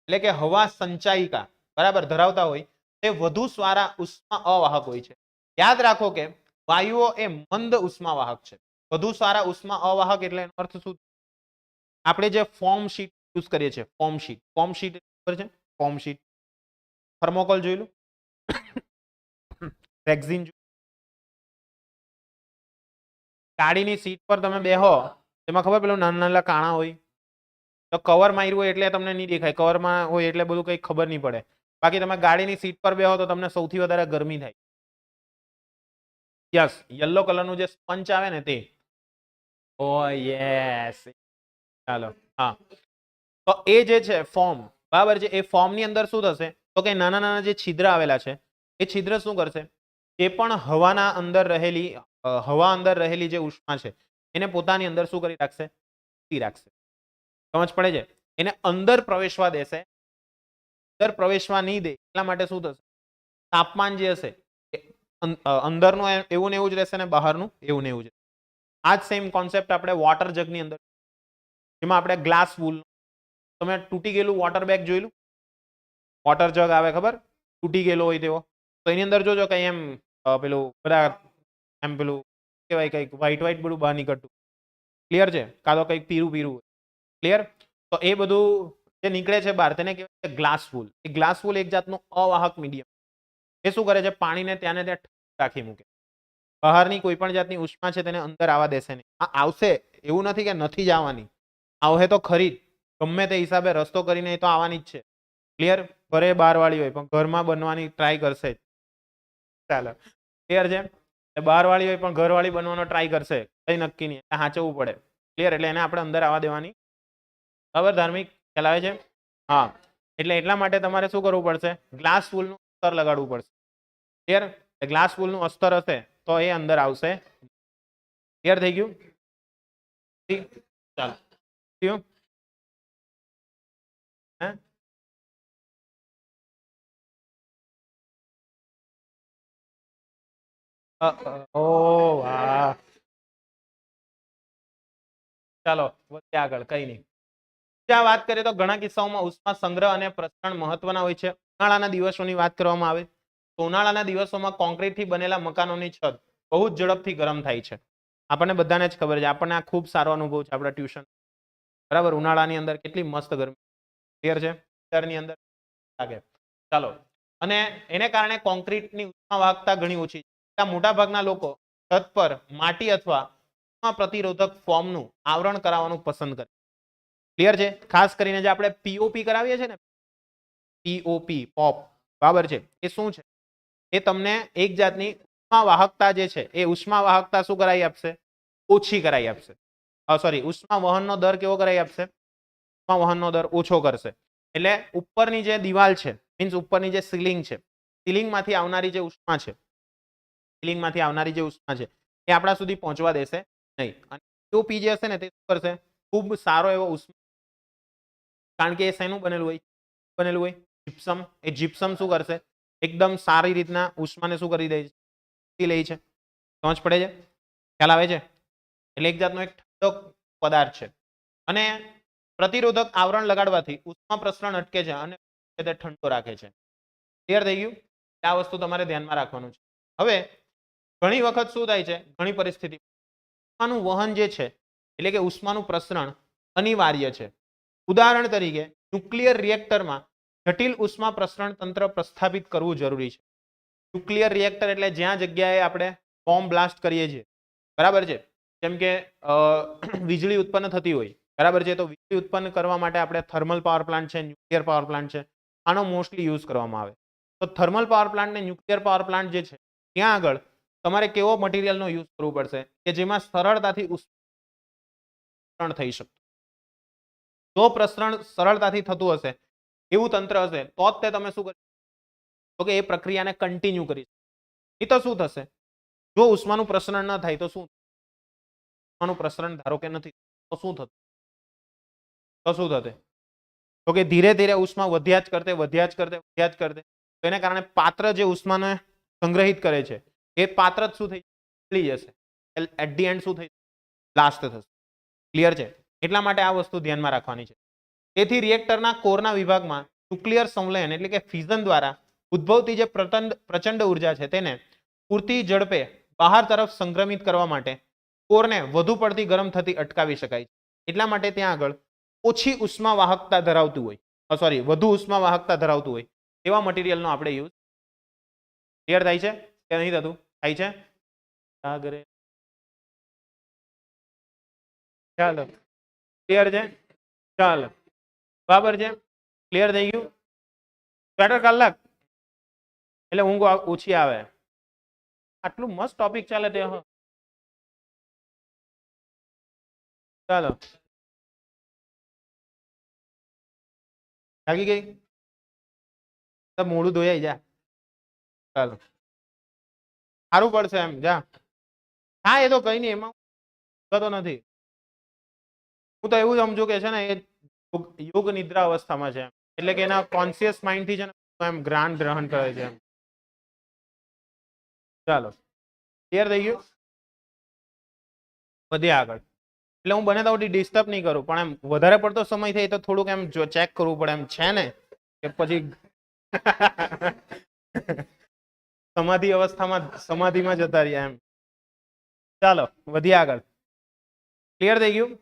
એટલે કે હવા સંચાયિકા, બરાબર, ધરાવતા હોય, તે વધુ સારા ઉષ્મા અવાહક હોય છે. યાદ રાખો કે વાયુઓ એ મંદ ઉષ્માવાહક છે. વધુ સારા ઉષ્મા અવાહક એટલે એનો અર્થ શું? આપણે જે ફોર્મ શીટ યુઝ કરીએ છીએ, ફોર્મ શીટ ખબર છે? ફોર્મ શીટ, થર્મોકોલ જોયેલું, રેક્ઝિન, ગાડીની સીટ પર તમે બેહો, એમાં ખબર પેલું નાના નાના કાણા હોય, તો કવર માર્યું હોય એટલે તમને નહીં દેખાય, કવરમાં હોય એટલે બધું કંઈ ખબર નહીં પડે. બાકી તમે ગાડીની સીટ પર બેહો તો તમને સૌથી વધારે ગરમી થાય. યસ, યલો કલરનું જે સ્પંચ આવે ને તે. ઓ યસ, ચાલો, હા. તો એ જે છે ફોર્મ, બરાબર છે, એ ફોર્મની અંદર શું થશે? તો કે નાના નાના જે છિદ્ર આવેલા છે એ છિદ્ર શું કરશે? જે પણ હવાના અંદર રહેલી હવા અંદર રહેલી જે ઉષ્મા છે એને પોતાની અંદર શું કરી રાખશે? રાખશે. સમજ પડે છે? એને અંદર પ્રવેશવા દેશે. અંદર પ્રવેશવા નહીં દે એટલા માટે શું થશે? તાપમાન જે હશે અંદરનું એવું ને એવું જ રહેશે ને બહારનું એવું ને એવું જ. આ જ સેમ કોન્સેપ્ટ આપણે વોટર જગની અંદર, જેમાં આપણે ગ્લાસ વૂલ, તમે તૂટી ગયેલું વોટર બેગ જોયેલું? વોટર જગ આવે ખબર, તૂટી ગયેલો હોય તેવો, તો એની અંદર જોજો કઈ એમ પેલું બધા એમ પેલું કહેવાય કંઈક વ્હાઈટ બધું બહાર નીકળતું. ક્લિયર છે? કાં તો કંઈક પીરું પીરું. ક્લિયર? તો એ બધું જે નીકળે છે બહાર તેને કહેવાય ગ્લાસ વૂલ. એ ગ્લાસ વૂલ એક જાતનું અવાહક મીડિયમ. એ શું કરે છે? પાણીને ત્યાં ને ત્યાં રાખી મૂકે. બહારની કોઈ પણ જાતની ઉષ્મા છે તેને અંદર આવવા દેશે નહીં. આ આવશે, એવું નથી કે નથી જ આવવાની, આવશે તો ખરી જ. ગમે તે હિસાબે રસ્તો કરીને એ તો આવવાની જ છે. ક્લિયર? ઘરે બહાર વાળી હોય પણ ઘરમાં બનવાની ટ્રાય કરશે જ. ચાલો, ક્લિયર છે? બહાર વાળી હોય પણ ઘરવાળી બનવાનો ટ્રાય કરશે, કઈ નક્કી નહીં, સાચવવું પડે. ક્લિયર? એટલે એને આપણે અંદર આવવા દેવાની. બરાબર? ધાર્મિક ખ્યાલ આવે છે? હા, એટલે એટલા માટે તમારે શું કરવું પડશે? ગ્લાસ વૂલનું અસ્તર લગાડવું પડશે. ક્લિયર? ગ્લાસ વૂલનું અસ્તર હશે તો એ અંદર આવશે. ક્લિયર થઈ ગયું? ચાલો, ઓ વાહ, ચાલો વધીએ આગળ, કઈ નહીં. જ્યાં વાત કરીએ તો ઘણા કિસ્સાઓમાં ઉષ્મા સંગ્રહ અને પ્રસરણ મહત્વના હોય છે. ઉનાળાના દિવસોની વાત કરવામાં આવે તો ઉનાળાના દિવસોમાં કોન્ક્રીટથી બનેલા મકાનોની છત બહુ જ ઝડપથી ગરમ થાય છે. આપણને બધાને જ ખબર છે, આપણને આ ખૂબ સારો અનુભવ છે આપણા ટ્યુશન, બરાબર. ઉનાળાની અંદર કેટલી મસ્ત ગરમી, ક્લિયર છે, વિસ્તારની અંદર લાગે. ચાલો, અને એને કારણે કોન્ક્રીટની ઉષ્મા વાહકતા ઘણી ઓછી છે. મોટા ભાગના લોકો છત પર માટી અથવા ઉષ્મા પ્રતિરોધક ફોર્મનું આવરણ કરાવવાનું પસંદ કરે. ક્લિયર છે. ખાસ કરીને જે આપણે પીઓપી કરાવીએ છીએ ને, પીઓપી પોપ, બરાબર છે, એ શું છે? એ તમને એક જાતની ઉષ્મા વાહકતા જે છે એ ઉષ્મા વાહકતા શું કરાવી આપશે? ઓછી કરાવી આપશે. સોરી, ઉષ્મા વહનનો દર કેવો કરાવી આપશે? ઉષ્મા વહનનો દર ઓછો કરશે. એટલે ઉપરની જે દિવાલ છે, મીન્સ ઉપરની જે સીલિંગ છે, સીલિંગમાંથી આવનારી જે ઉષ્મા છે, સીલિંગમાંથી આવનારી જે ઉષ્મા છે એ આપણા સુધી પહોંચવા દેશે નહીં. અને પીઓપી જે હશે ને તે શું કરશે? ખૂબ સારો એવો ઉષ્મા, કારણ કે એ શેનું બનેલું હોય? બનેલું હોય જીપ્સમ. એ જીપ્સમ શું કરશે? એકદમ સારી રીતના ઉષ્માને શું કરી દે છે? લે છે. સમજ પડે છે? ખ્યાલ આવે છે? એટલે એક જાતનો એક ઠંડો પદાર્થ છે. અને પ્રતિરોધક આવરણ લગાડવાથી ઉષ્મા પ્રસરણ અટકે છે અને તે ઠંડો રાખે છે. ક્લિયર થઈ ગયું? આ વસ્તુ તમારે ધ્યાનમાં રાખવાનું છે. હવે ઘણી વખત શું થાય છે, ઘણી પરિસ્થિતિ ઉષ્માનું વહન જે છે એટલે કે ઉષ્માનું પ્રસરણ અનિવાર્ય છે. ઉદાહરણ તરીકે ન્યુક્લિયર રિએક્ટરમાં જટિલ ઉષ્મા પ્રસરણ તંત્ર પ્રસ્થાપિત કરવું જરૂરી છે. ન્યુક્લિયર રિએક્ટર એટલે જ્યાં જગ્યાએ આપણે બોમ્બ બ્લાસ્ટ કરીએ છીએ, બરાબર છે, જેમ કે વીજળી ઉત્પન્ન થતી હોય, બરાબર છે, તો વીજળી ઉત્પન્ન કરવા માટે આપણે થર્મલ પાવર પ્લાન્ટ છે, ન્યુક્લિયર પાવર પ્લાન્ટ છે, આનો મોસ્ટલી યુઝ કરવામાં આવે. તો થર્મલ પાવર પ્લાન્ટ ને ન્યુક્લિયર પાવર પ્લાન્ટ જે છે ત્યાં આગળ તમારે કેવો મટીરિયલનો યુઝ કરવું પડશે કે જેમાં સરળતાથી પ્રસરણ થઈ શકે. જો પ્રસરણ સરળતાથી થતું હશે એવું તંત્ર હશે તો જ તે તમે શું કરી તો કે એ પ્રક્રિયાને કન્ટિન્યુ કરી. નહીં તો શું થશે? જો ઉષ્માનું પ્રસરણ ન થાય તો શું? ઉષ્માનું પ્રસરણ ધારો કે નથી તો શું થતું? તો શું થશે? તો કે ધીરે ધીરે ઉષ્મા વધ્યા જ કરતે વધ્યા જ કરતે વધ્યા જ કરતે. તો એને કારણે પાત્ર જે ઉષ્માને સંગ્રહિત કરે છે એ પાત્ર જ શું થઈ જશે? એટ ધી એન્ડ શું થઈ? બ્લાસ્ટ થશે. ક્લિયર છે? એટલા માટે આ વસ્તુ ધ્યાનમાં રાખવાની છે. તેથી રિએક્ટરના કોરના વિભાગમાં ન્યુક્લિયર સંલયન એટલે કે ફિઝન દ્વારા ઉદ્ભવતી જે પ્રચંડ ઉર્જા છે તેને પૂરતી ઝડપે બહાર તરફ સંક્રમિત કરવા માટે કોરને વધુ પડતી ગરમ થતી અટકાવી શકાય. એટલા માટે ત્યાં આગળ ઓછી ઉષ્મા વાહકતા ધરાવતું હોય, સોરી, વધુ ઉષ્મા વાહકતા ધરાવતું હોય એવા મટીરિયલનો આપણે યુઝ. ક્લિયર થાય છે કે નહીં થતું? થાય છે? ચાલો, ક્લિયર છે? ચાલો, બરાબર છે, ક્લિયર થઈ ગયું? સ્વેટર કલાક એટલે ઊંઘ ઓછી આવે. આટલું મસ્ત ટોપિક ચાલે તે. ચાલો, જાગી ગઈ? મોડું ધોયાઈ જા. ચાલો, સારું પડશે એમ જા. હા, એ તો કઈ નહીં, એમાં તો નથી. હું તો એવું સમજુ કે છે ને એ યોગ નિદ્રા અવસ્થામાં છે, એટલે કે એના કોન્શિયસ માઇન્ડ થી છે ને એમ જ્ઞાન ગ્રહણ કરે છે. ચાલો, ક્લિયર થઈ ગયું? વધીએ આગળ. એટલે હું બને તો ડિસ્ટર્બ નહીં કરું, પણ એમ વધારે પડતો સમય થાય તો થોડુંક એમ જો ચેક કરવું પડે એમ છે ને કે પછી સમાધિ અવસ્થામાં સમાધિમાં જતા રહ્યા એમ. ચાલો, વધીએ આગળ. ક્લિયર થઈ ગયું?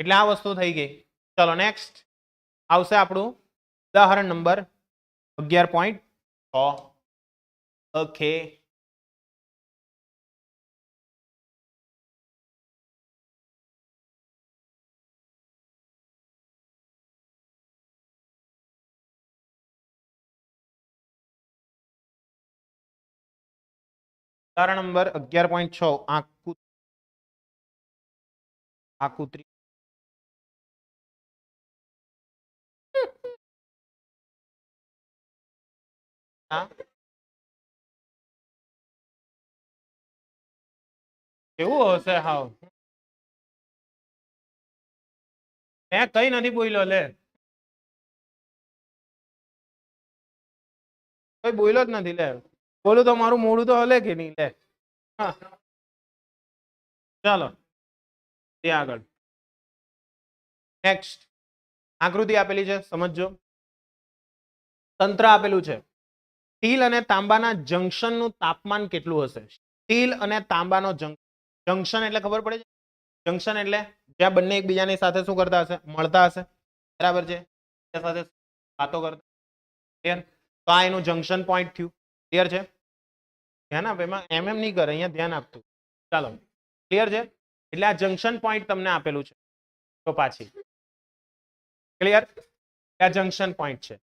એટલે આ વસ્તુ થઈ ગઈ. ચલો, નેક્સ્ટ આવશે આપણું ઉદાહરણ નંબર 11.6. ઓકે, ઉદાહરણ નંબર 11.6 આકૃતિ. કેવું હશે? હાવ મેં કઈ નથી બોલ્યો, લે કઈ બોલ્યો જ નથી. લે બોલું તો મારું મોડું તો હલે કે નહીં? લે ચાલો ત્યાં આગળ નેક્સ્ટ આકૃતિ આપેલી છે, સમજજો. તંત્ર આપેલું છે. સ્ટીલ અને તાંબાના જંકશનનું તાપમાન કેટલું હશે? સ્ટીલ અને તાંબાનો જંકશન જંક્શન એટલે ખબર પડે છે? જંક્શન એટલે જ્યાં બંને એકબીજાની સાથે શું કરતા હશે? મળતા હશે. બરાબર છે? સાથે વાતો કરતા. ક્લિયર? તો આ એનું જંક્શન પોઈન્ટ થયું. ક્લિયર છે? ધ્યાન આપ, એમાં એમ નહીં કરે, અહીંયા ધ્યાન આપતું. ચાલો, ક્લિયર છે? એટલે આ જંક્શન પોઈન્ટ તમને આપેલું છે. તો પાછી ક્લિયર? આ જંક્શન પોઈન્ટ છે.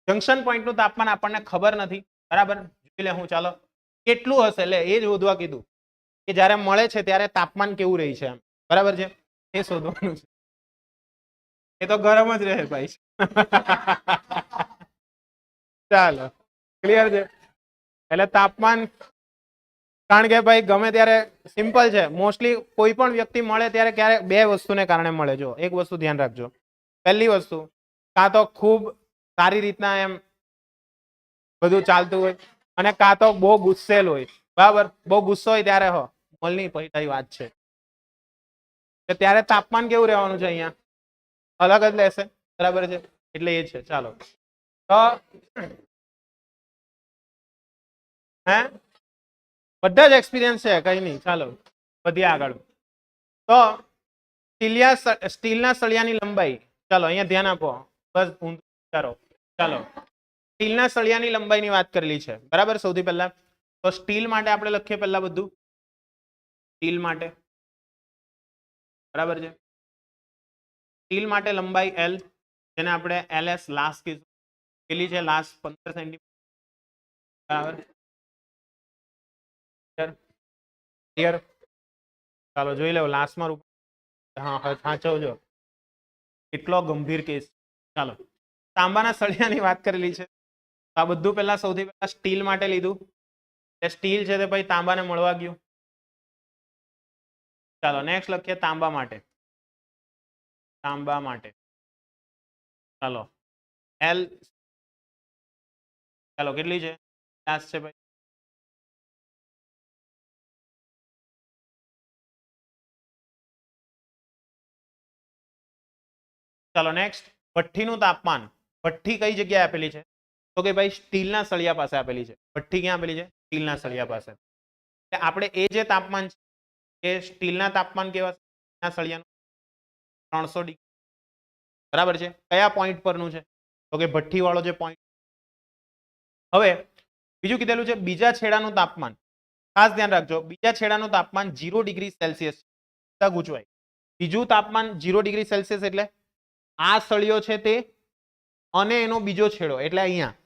જંક્શન પોઈન્ટ નું તાપમાન આપણને ખબર નથી. બરાબર? જોઈ લે હું. ચાલો, કેટલું હશે? એટલે એ જ શોધવા કીધું કે જ્યારે મળે છે ત્યારે તાપમાન કેવું રહી છે એમ. બરાબર છે? એ શોધવાનું છે. એ તો ગરમ જ રહે ભાઈ. ચાલો, ક્લિયર છે? એટલે તાપમાન, કારણ કે ભાઈ ગમે ત્યારે સિમ્પલ છે, મોસ્ટલી કોઈ પણ વ્યક્તિ મળે ત્યારે ક્યારે બે વસ્તુને કારણે મળે. જો એક વસ્તુ ધ્યાન રાખજો. પહેલી વસ્તુ, કાં તો ખૂબ સારી રીતના એમ બધું ચાલતું હોય, અને કાં તો બહુ ગુસ્સેલ હોય. બરાબર? બહુ ગુસ્સો હોય ત્યારે મળની પહેલી વાત છે, ત્યારે તાપમાન કેવું રહેવાનું છે? અહીંયા અલગ જ લેશે. બરાબર છે? એટલે એ છે. ચાલો, તો હે બધા જ એક્સપિરિયન્સ છે, કઈ નહીં. ચાલો વધીએ આગળ. તો સ્ટીલના સળિયાની લંબાઈ, ચાલો અહીંયા ધ્યાન આપો, બસ ઊંધું વિચારો. ચાલો, સ્ટીલના સળિયાની લંબાઈની વાત કરેલી છે. બરાબર? સૌથી પહેલા તો સ્ટીલ માટે આપણે લખીએ પહેલા બધું. સ્ટીલ માટે, બરાબર છે? સ્ટીલ માટે લંબાઈ L, જેને આપણે LS લાસ્ટ કીધું. કેટલી છે લાસ્ટ? 15 સેન્ટીમીટર. બરાબર? ક્લિયર? ચાલો જોઈ લો લાસ્ટમાં. હા, સાચવજો, કેટલો ગંભીર કેસ. ચાલો, તાંબાના સળિયાની વાત કરેલી છે. આ બધું પહેલા સૌથી પહેલા સ્ટીલ માટે લીધું. સ્ટીલ છે તે ભાઈ તાંબાને મળવા ગયું. ચાલો નેક્સ્ટ લખીએ તાંબા માટે. તાંબા માટે ચાલો L, ચાલો કેટલી છે? 50 છે ભાઈ. ચાલો નેક્સ્ટ, ભઠ્ઠીનું તાપમાન. ભઠ્ઠી કઈ જગ્યાએ આપેલી છે? તો કે ભાઈ સ્ટીલના સળિયા પાસે આપેલી છે. ભઠ્ઠી ક્યાં આપેલી છે? સ્ટીલના સળિયા પાસે. એટલે આપણે એ જે તાપમાન છે એ સ્ટીલના તાપમાન કેવા છે? સળિયાનું 300 ડિગ્રી. બરાબર છે? કયા પોઈન્ટ પરનું છે? તો કે ભઠ્ઠી વાળો જે પોઈન્ટ. હવે બીજું કીધેલું છે બીજા છેડાનું તાપમાન. ખાસ ધ્યાન રાખજો, બીજા છેડાનું તાપમાન 0 ડિગ્રી સેલ્સિયસ ગૂંચવાય. બીજું તાપમાન 0 ડિગ્રી સેલ્સિયસ એટલે આ સળિયો છે તે, અને એનો બીજો છેડો, એટલે અહીંયા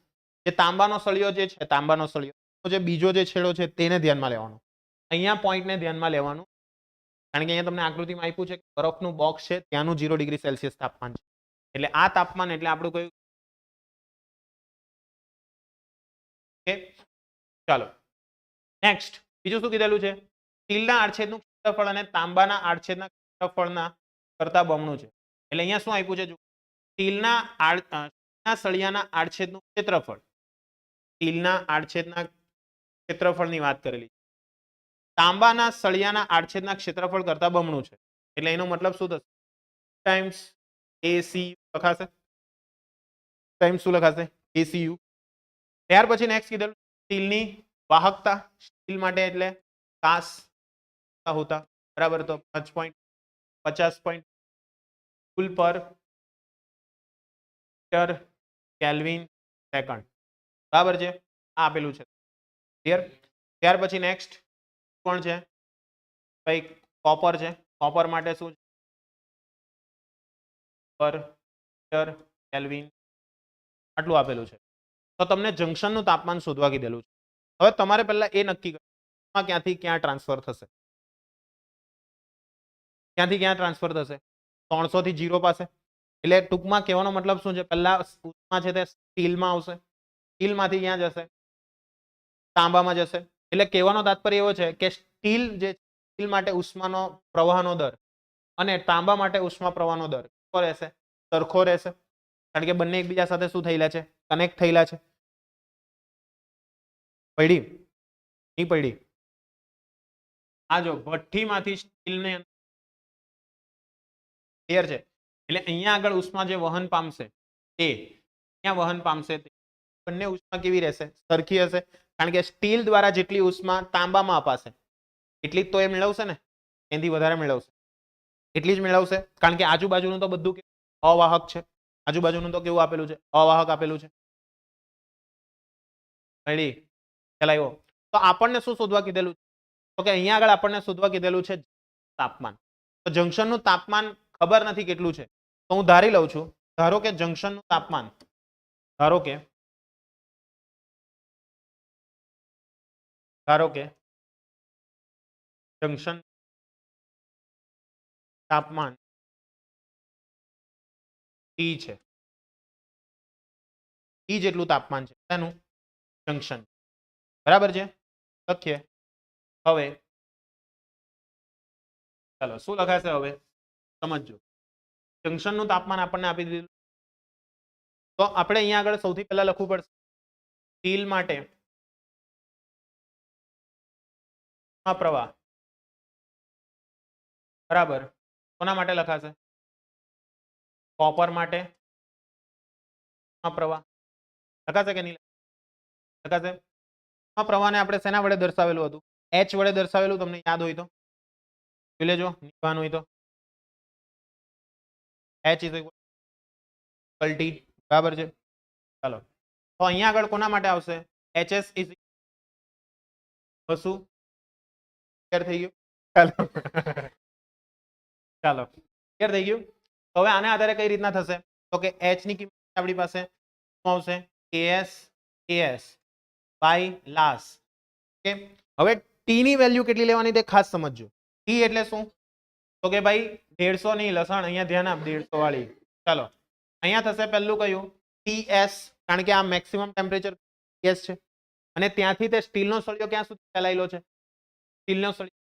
જે તાંબાનો સળિયો જે છે, તાંબાનો સળિયો જે બીજો જે છેડો છે તેને ધ્યાનમાં લેવાનો. અહીંયા પોઈન્ટને ધ્યાનમાં લેવાનું, કારણ કે અહીંયા તમને આકૃતિમાં આપ્યું છે બરફનું બોક્સ છે, ત્યાંનું 0 ડિગ્રી સેલ્સિયસ તાપમાન છે. એટલે આ તાપમાન એટલે આપણું કયું? ચાલો નેક્સ્ટ, બીજું શું કીધેલું છે? સ્ટીલના આડછેદનું ક્ષેત્રફળ અને તાંબાના આડછેદના ક્ષેત્રફળના કરતા બમણું છે. એટલે અહીંયા શું આપ્યું છે? સ્ટીલના સળિયાના આડછેદનું ક્ષેત્રફળ, સ્ટીલના આડછેદના ક્ષેત્રફળની વાત કરેલી. તાંબાના સળિયાના આડછેદના ક્ષેત્રફળ કરતા બમણું છે. એટલે એનો મતલબ શું થશે? ટાઈમ્સ AC લખાશે. ટાઈમ્સ શું લખાશે? ACU. ત્યાર પછી નેક્સ્ટ કીધેલું સ્ટીલની વાહકતા. સ્ટીલ માટે એટલે કાસ હોતા. બરાબર? તો 50 કુલ પર કેલ્વિન સેકન્ડ. બરાબર છે? આ આપેલું છે. ક્લિયર? ત્યાર પછી નેક્સ્ટ કોણ છે ભાઈ? કોપર છે. કોપર માટે શું? પર કેલ્વિન, આટલું આપેલું છે. તો તમને જંક્શનનું તાપમાન શોધવા કીધેલું છે. હવે તમારે પહેલા એ નક્કી કરવું ક્યાંથી ક્યાં ટ્રાન્સફર થશે. ક્યાંથી ક્યાં ટ્રાન્સફર થશે? 300 થી 0 પાસે. એટલે ટૂંકમાં કહેવાનો મતલબ શું છે? પહેલા ઉષ્મા છે તે સ્ટીલમાં આવશે, સ્ટીલમાંથી ક્યાં જશે? તાંબામાં જશે. એટલે કહેવાનો તાત્પર્ય એવો છે કે સ્ટીલ જે સ્ટીલ માટે ઉષ્માનો પ્રવાહનો દર અને તાંબા માટે ઉષ્મા પ્રવાહનો દર કેવો રહેશે? સરખો રહેશે. કારણ કે બંને એકબીજા સાથે શું થયેલા છે? કનેક્ટ થયેલા છે. પડી નહીં પડી? આ જો ભઠ્ઠીમાંથી સ્ટીલને ક્લિયર છે. એટલે અહીંયા આગળ ઉષ્મા જે વહન પામશે તે અહીંયા વહન પામશે. બંને ઉષ્મા કેવી રહેશે? સરખી હશે. કારણ કે સ્ટીલ દ્વારા જેટલી ઉષ્મા તાંબામાં અપાશે એટલી જ તો એ મેળવશે ને. એનાથી વધારે મેળવશે, એટલી જ મેળવશે, કારણ કે આજુબાજુનું તો બધું અવાહક છે. આજુબાજુનું તો કેવું આપેલું છે? અવાહક આપેલું છે. રેડી? ખ્યાલ આવ્યો? તો આપણને શું શોધવા કીધેલું? તો કે અહીંયા આગળ આપણને શોધવા કીધેલું છે તાપમાન. તો જંક્શનનું તાપમાન ખબર નથી કેટલું છે, તો હું ધારી લઉં છું. ધારો કે જંક્શનનું તાપમાન, ધારો કે જંક્શન તાપમાન T છે. T જેટલું તાપમાન છે તેનું જંક્શન. બરાબર છે? લખીએ. હવે ચાલો શું લખાશે હવે? સમજજો. જંક્શનનું તાપમાન આપણને આપી દીધું. તો આપણે અહીંયા આગળ સૌથી પહેલા લખવું પડશે સ્ટીલ માટે પ્રવાહ બરાબર કોના માટે લખાશે? કોપર માટે પ્રવાહ લખાશે કે નહીં લખાશે? પ્રવાહને આપણે શેના વડે દર્શાવેલું હતું? H વડે દર્શાવેલું, તમને યાદ હોય તો જોઈ લેજો, નિભાન હોય તો H ઇઝ ઇક્વલ T. બરાબર છે? ચાલો તો અહીંયા આગળ કોના માટે આવશે? HS ઇઝ શું ક્લિયર થઈ ગયું? ચાલો ચાલો ક્લિયર થઈ ગયું. હવે આને આધારે કઈ રીતના થશે? તો કે H ની કિંમત આપણી પાસે શું આવશે? AS બાય લાસ. ઓકે, હવે T ની વેલ્યુ કેટલી લેવાની તે ખાસ સમજજો. T એટલે શું? તો કે ભાઈ 150 ની લસણ, અહીંયા ધ્યાન આપ, 150 વાળી. ચાલો અહીંયા થશે પહેલું કયું? TS, કારણ કે આ મેક્સિમમ ટેમ્પરેચર TS છે અને ત્યાંથી તે સ્ટીલનો સળિયો ક્યાં સુધી ફેલાયેલો છે? સ્ટીલનો સળિયો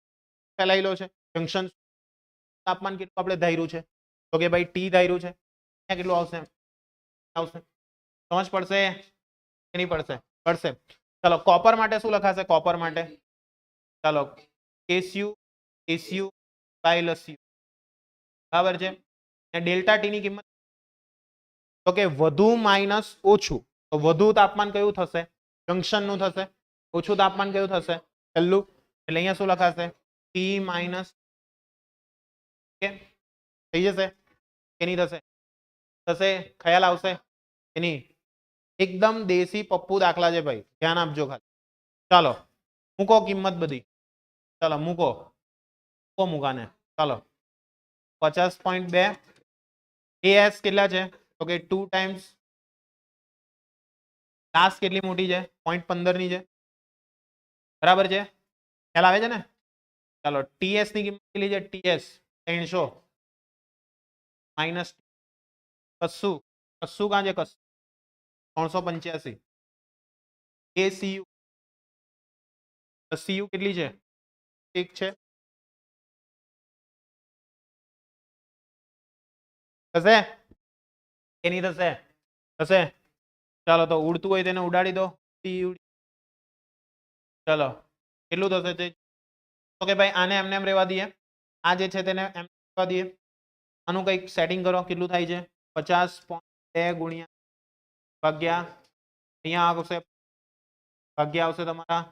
ફેલાયેલો છે. જંક્શન તાપમાન કેટલું આપણે ધાર્યું છે? તો કે ભાઈ T ધાર્યું છે. અહીંયા કેટલું આવશે? સમજ પડશે કે નહીં પડશે? પડશે. ચાલો કોપર માટે શું લખાશે? કોપર માટે ચાલો Cu બાય લસ્યુ. બરાબર છે? ડેલ્ટા ટી ની કિંમત તો કે વધુ માઇનસ ઓછું, તો વધુ તાપમાન કયું થશે? જંક્શન નું થશે. ઓછું તાપમાન કયું થશે? છેલ્લું. એટલે અહીંયા શું લખાશે? T minus. થઈ જશે કે નહીં થશે? થશે. ખ્યાલ આવશે કે નહીં? એકદમ દેશી પપ્પુ દાખલા છે ભાઈ, ધ્યાન આપજો ખાલી. ચાલો મૂકો કિંમત બધી. ચાલો મૂકો મૂકાને. ચાલો 50.2. AS કેટલા છે? તો કે 2 ટાઈમ્સ લાસ કેટલી મોટી છે? 0.15 ની છે. બરાબર છે? ખ્યાલ આવે છે ને? ચાલો TS ની કિંમત કેટલી છે? TS 300 માઇનસ કશું કાં છે? કશું 385. ACU કેટલી છે? 1 છે. થશે કે નહીં થશે? થશે. ચાલો તો ઉડતું હોય તેને ઉડાડી દો. ચાલો કેટલું થશે તે? તો કે ભાઈ આને એમને એમ રહેવા દઈએ, આ જે છે તેને એમ રહેવા દઈએ. આનું કંઈક સેટિંગ કરો. કેટલું થાય છે? 50.2 ગુણ્યા ભાગ્યા અહીંયા આવશે ભાગ્યા આવશે તમારા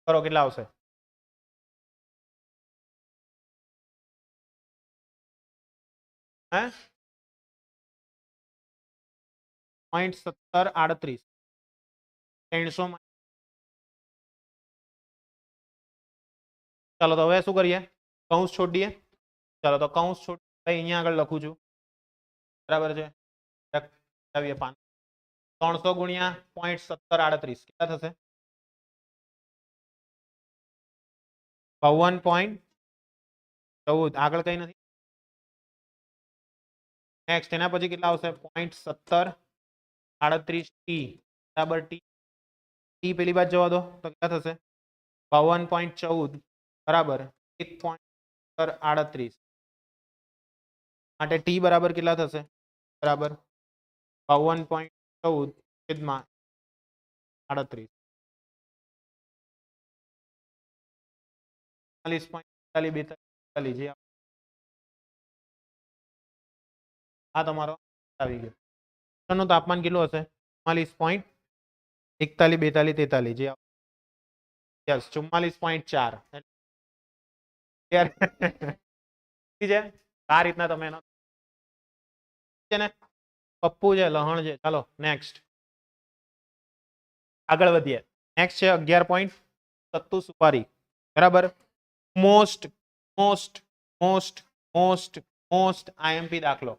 કરો કેટલા આવશે? હે 0.1738 300. ચાલો તો હવે શું કરીએ? કૌંસ છોડીએ. ચાલો તો કૌંસ છોડ ભાઈ અહીંયા આગળ લખું છું. બરાબર છે? 300 ગુણ્યા 0.1738 કેટલા થશે? 52.14. આગળ કઈ નથી. નેક્સ્ટ એના પછી કેટલા આવશે? 0.1738 ટી બરાબર ટી પેલી બાજુ જવા દો તો કેટલા થશે? 52.14 બરાબર 1.38 માટે ટી બરાબર કેટલા થશે? બરાબર 52.14 છેદમાં 38. 40.42 આ તમારો આવી ગયો. નું તાપમાન કેટલું હશે? 44. 41, 42, 43 જે યસ 44.4 છે આ રીતના તમે એનો છે ને પપ્પુ છે લહણ છે ચાલો નેક્સ્ટ આગળ વધીએ નેક્સ્ટ છે 11. સુપારી બરાબર most most most most most IMP દાખલો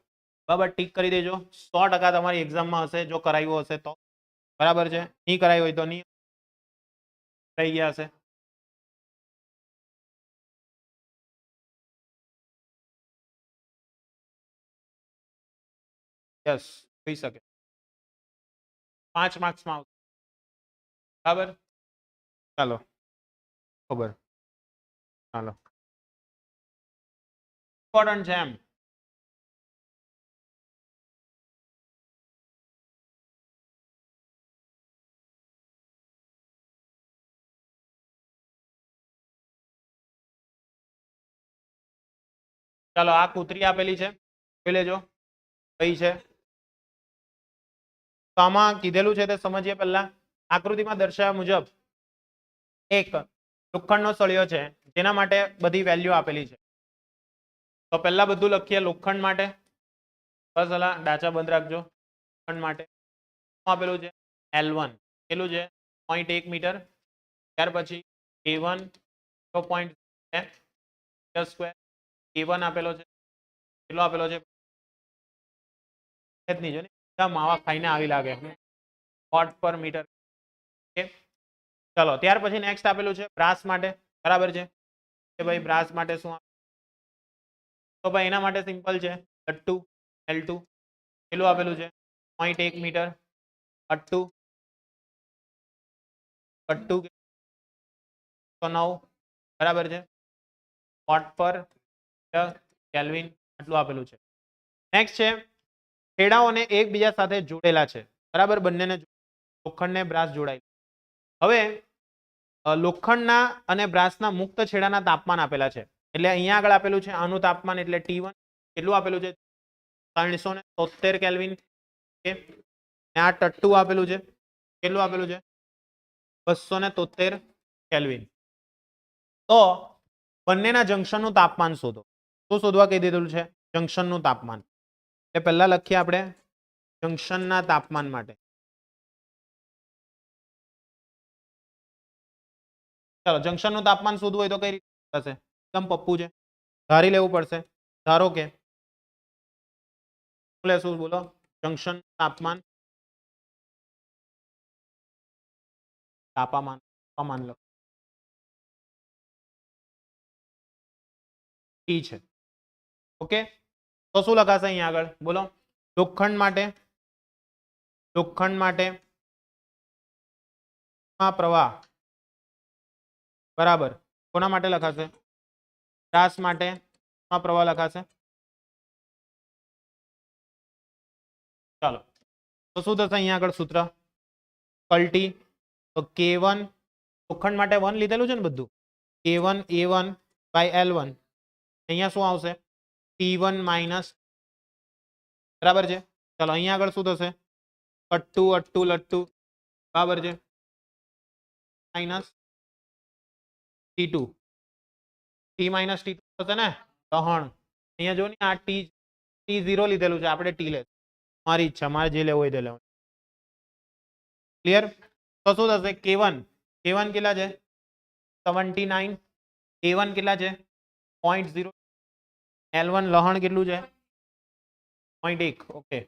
બરાબર ટીક કરી દેજો 100% તમારી એક્ઝામમાં હશે જો કરાયું હશે તો બરાબર છે નહીં કરાયું હોય તો નહીં થઈ ગયા હશે યસ થઈ શકે 5 માર્ક્સમાં આવશે બરાબર ચાલો ખબર ચાલો ઇમ્પોર્ટન્ટ છે એમ ચાલો આ કૂતરી આપેલી છે જોઈ લેજો કઈ છે તો આમાં કીધેલું છે તે સમજીએ પહેલા આકૃતિમાં દર્શાવ્યા મુજબ એક લોખંડનો સળિયો છે જેના માટે બધી વેલ્યુ આપેલી છે તો પહેલા બધું લખીએ લોખંડ માટે બસ અલા ડાચા બંધ રાખજો લોખંડ માટે આપેલું છે L1 કેટલું છે 0.1 મીટર ત્યાર પછી A1 0.2 સ્ક્વેર A1 આપેલો છે કેટલો આપેલો છે નહીં જો માવા ખાઈને આવી લાગે વોટ પર મીટર ચલો ત્યાર પછી નેક્સ્ટ આપેલું છે બ્રાસ માટે બરાબર છે કે ભાઈ બ્રાસ માટે શું તો ભાઈ એના માટે સિમ્પલ છે L2 કેટલું આપેલું છે 0.1 મીટર L2 9 બરાબર છે વોટ પર કેલ્વિન આટલું આપેલું છે નેક્સ્ટ છે છેડાઓને એકબીજા સાથે જોડેલા છે બરાબર બંનેને લોખંડને બ્રાસ જોડાય હવે લોખંડના અને બ્રાસના મુક્ત છેડાના તાપમાન આપેલા છે એટલે અહીંયા આગળ આપેલું છે આનું તાપમાન એટલે T1 કેટલું આપેલું છે 373 કેલ્વિન આ T2 આપેલું છે કેટલું આપેલું છે 273 કેલ્વિન તો બંનેના જંક્શનનું તાપમાન શોધો શું શોધવા કહી દીધેલું છે જંક્શનનું તાપમાન એટલે પહેલા લખીએ આપણે જંક્શનના તાપમાન માટે ચાલો જંક્શનનું તાપમાન શોધવું હોય તો કઈ રીતે થશે એકદમ પપ્પુ છે ધારી લેવું પડશે ધારો કે શું બોલો જંક્શન તાપમાન તાપમાન લખો ટી છે ઓકે તો શું લખાશે અહીંયા આગળ બોલો લોખંડ માટે પ્રવાહ બરાબર કોના માટે લખાશે બ્રાસ માટે પ્રવાહ લખાશે ચાલો તો શું થશે અહીંયા આગળ સૂત્ર કલ્ટી તો K1 લોખંડ માટે 1 લીધેલું છે ને બધું K1 A1 બાય L1 અહીંયા શું આવશે T1 માઇનસ બરાબર છે ચાલો અહીંયા આગળ શું થશે અટ્ટુ લટ્ટુ બરાબર છે minus T2 T minus T2 થશે ને લહણ અહીંયા જો ને આ T0 લીધેલું છે આપણે T લે મારી ઈચ્છા મારે જે લેવું હોય તે લેવું ક્લિયર તો શું થશે K1 કેટલા છે 79 A1 કેટલા છે 0.0 L1 લહણ કેટલું છે 0.1 ઓકે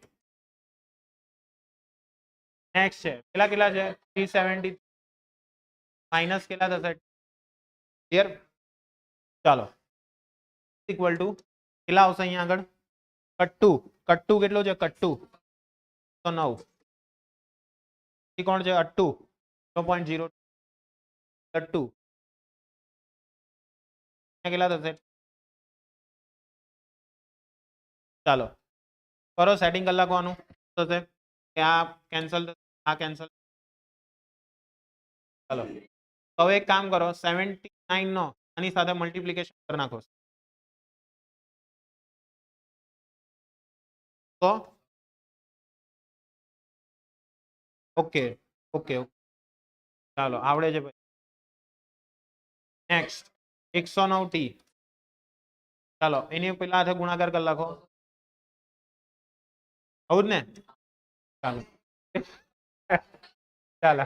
નેક્સ્ટ છે કેટલા છે 370 માઇનસ કેટલા થશે ક્લિયર ચાલો ઇક્વલ ટુ કેટલા આવશે અહીંયા આગળ કટ્ટુ કેટલું છે કટ્ટુ 9 કોણ છે અટ્ટુ 0.0 અટ્ટુ કેટલા થશે ચાલો કરો સેટિંગ કરી નાખવાનું થશે કે આ કેન્સલ આ કેન્સલ ચાલો હવે એક કામ કરો 79 નો આની સાથે મલ્ટીપ્લિકેશન કરી નાખો તો ઓકે ચાલો આવડે છે ભાઈ. Next 109 T. ચાલો એની પેલા હાથે ગુણાકાર કરી નાખો. આવું જ ને? ચાલો ચાલો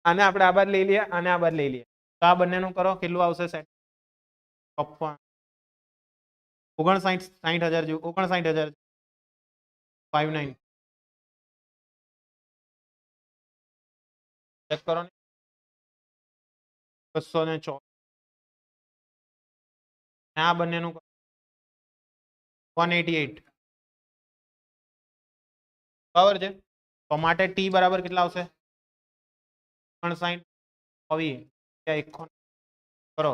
આને આપણે આ બાદ લઈ લઈએ અને આ બાદ લઈ લઈએ. તો આ બંનેનું કરો કેટલું આવશે સેટ? 59 60,000 જેવું 59,000 59 ચેક કરો ને 204 આ બંનેનું 188 બરાબર છે. તો માટે ટી બરાબર કેટલા આવશે? 59 કરો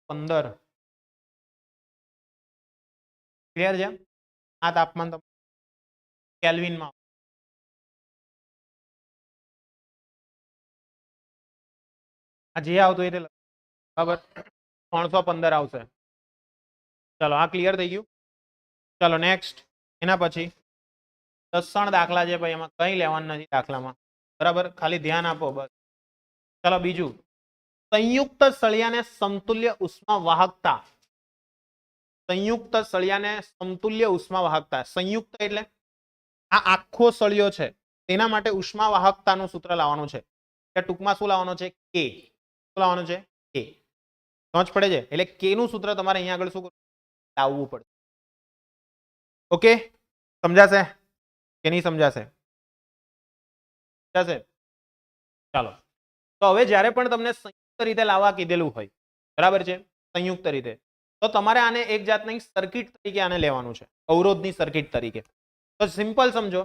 15 ક્લિયર છે. આ તાપમાન કેલ્વિનમાં આ જે આવતું એ બરાબર 315 આવશે. ચલો આ ક્લિયર થઈ ગયું. ચલો નેક્સ્ટ એના પછી 10 દાખલા છે ભાઈ, એમાં કઈ લેવાનું નથી દાખલામાં, બરાબર, ખાલી ધ્યાન આપો બસ. ચલો બીજું, સંયુક્ત સળિયાને સમતુલ્ય ઉષ્મા વાહકતા. સંયુક્ત સળિયાને સમતુલ્ય ઉષ્મા વાહકતા. સંયુક્ત એટલે આ આખો સળિયો છે તેના માટે ઉષ્મા વાહકતાનું સૂત્ર લાવવાનું છે. ટૂંકમાં શું લાવવાનું છે? કે. શું લાવવાનું છે? કે. સમજ પડે છે? એટલે કે નું સૂત્ર તમારે અહીંયા આગળ શું લાવવું પડે. ઓકે, સમજાશે કે નહીં સમજાશે? સમજાશે? ચાલો તો હવે જ્યારે પણ તમને સંયુક્ત રીતે લાવવા કીધેલું હોય, બરાબર છે, સંયુક્ત રીતે, તો તમારે આને એક જાતની સર્કિટ તરીકે આને લેવાનું છે, અવરોધની સર્કિટ તરીકે. તો સિમ્પલ સમજો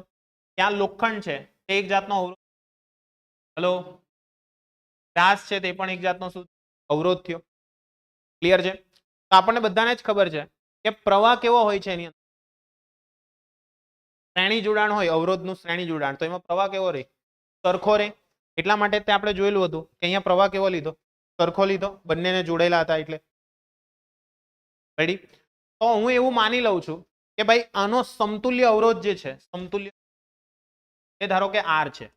કે આ લોખંડ છે તે એક જાતનો અવરોધ, હેલો, ત્રાસ છે તે પણ એક જાતનો શું અવરોધ થયો. ક્લિયર છે? તો આપણને બધાને જ ખબર છે કે પ્રવાહ કેવો હોય છે એની અંદર શ્રેણી જોડાણ હોય, અવરોધનું શ્રેણી જોડાણ, તો એમાં પ્રવાહ કેવો રહે? સરખો રહે. એટલા માટે તે આપણે જોયેલું હતું કે અહીંયા પ્રવાહ કેવો લીધો? સરખો લીધો, બંનેને જોડેલા હતા એટલે. રેડી? તો હું એવું માની લઉં છું કે ભાઈ આનો સમતુલ્ય અવરોધ જે છે, સમતુલ્ય એ ધારો કે R છે,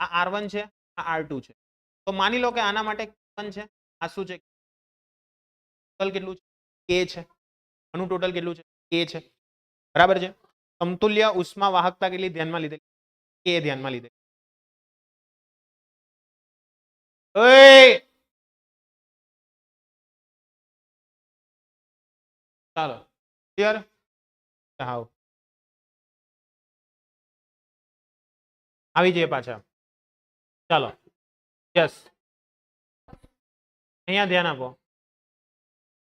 આ R1 છે, આ R2 છે. તો માની લો કે આના માટે K1 છે, આ શું છે? ટોટલ કેટલું છે? K છે. આનું ટોટલ કેટલું છે? K છે. બરાબર છે. સમતુલ્ય ઉષ્મા વાહકતા કેટલી ધ્યાનમાં લીધેલી? K ધ્યાનમાં લીધેલી. ચાલો ક્લિયર? હા આવી જઈએ પાછા. ચાલો યસ, અહીંયા ધ્યાન આપો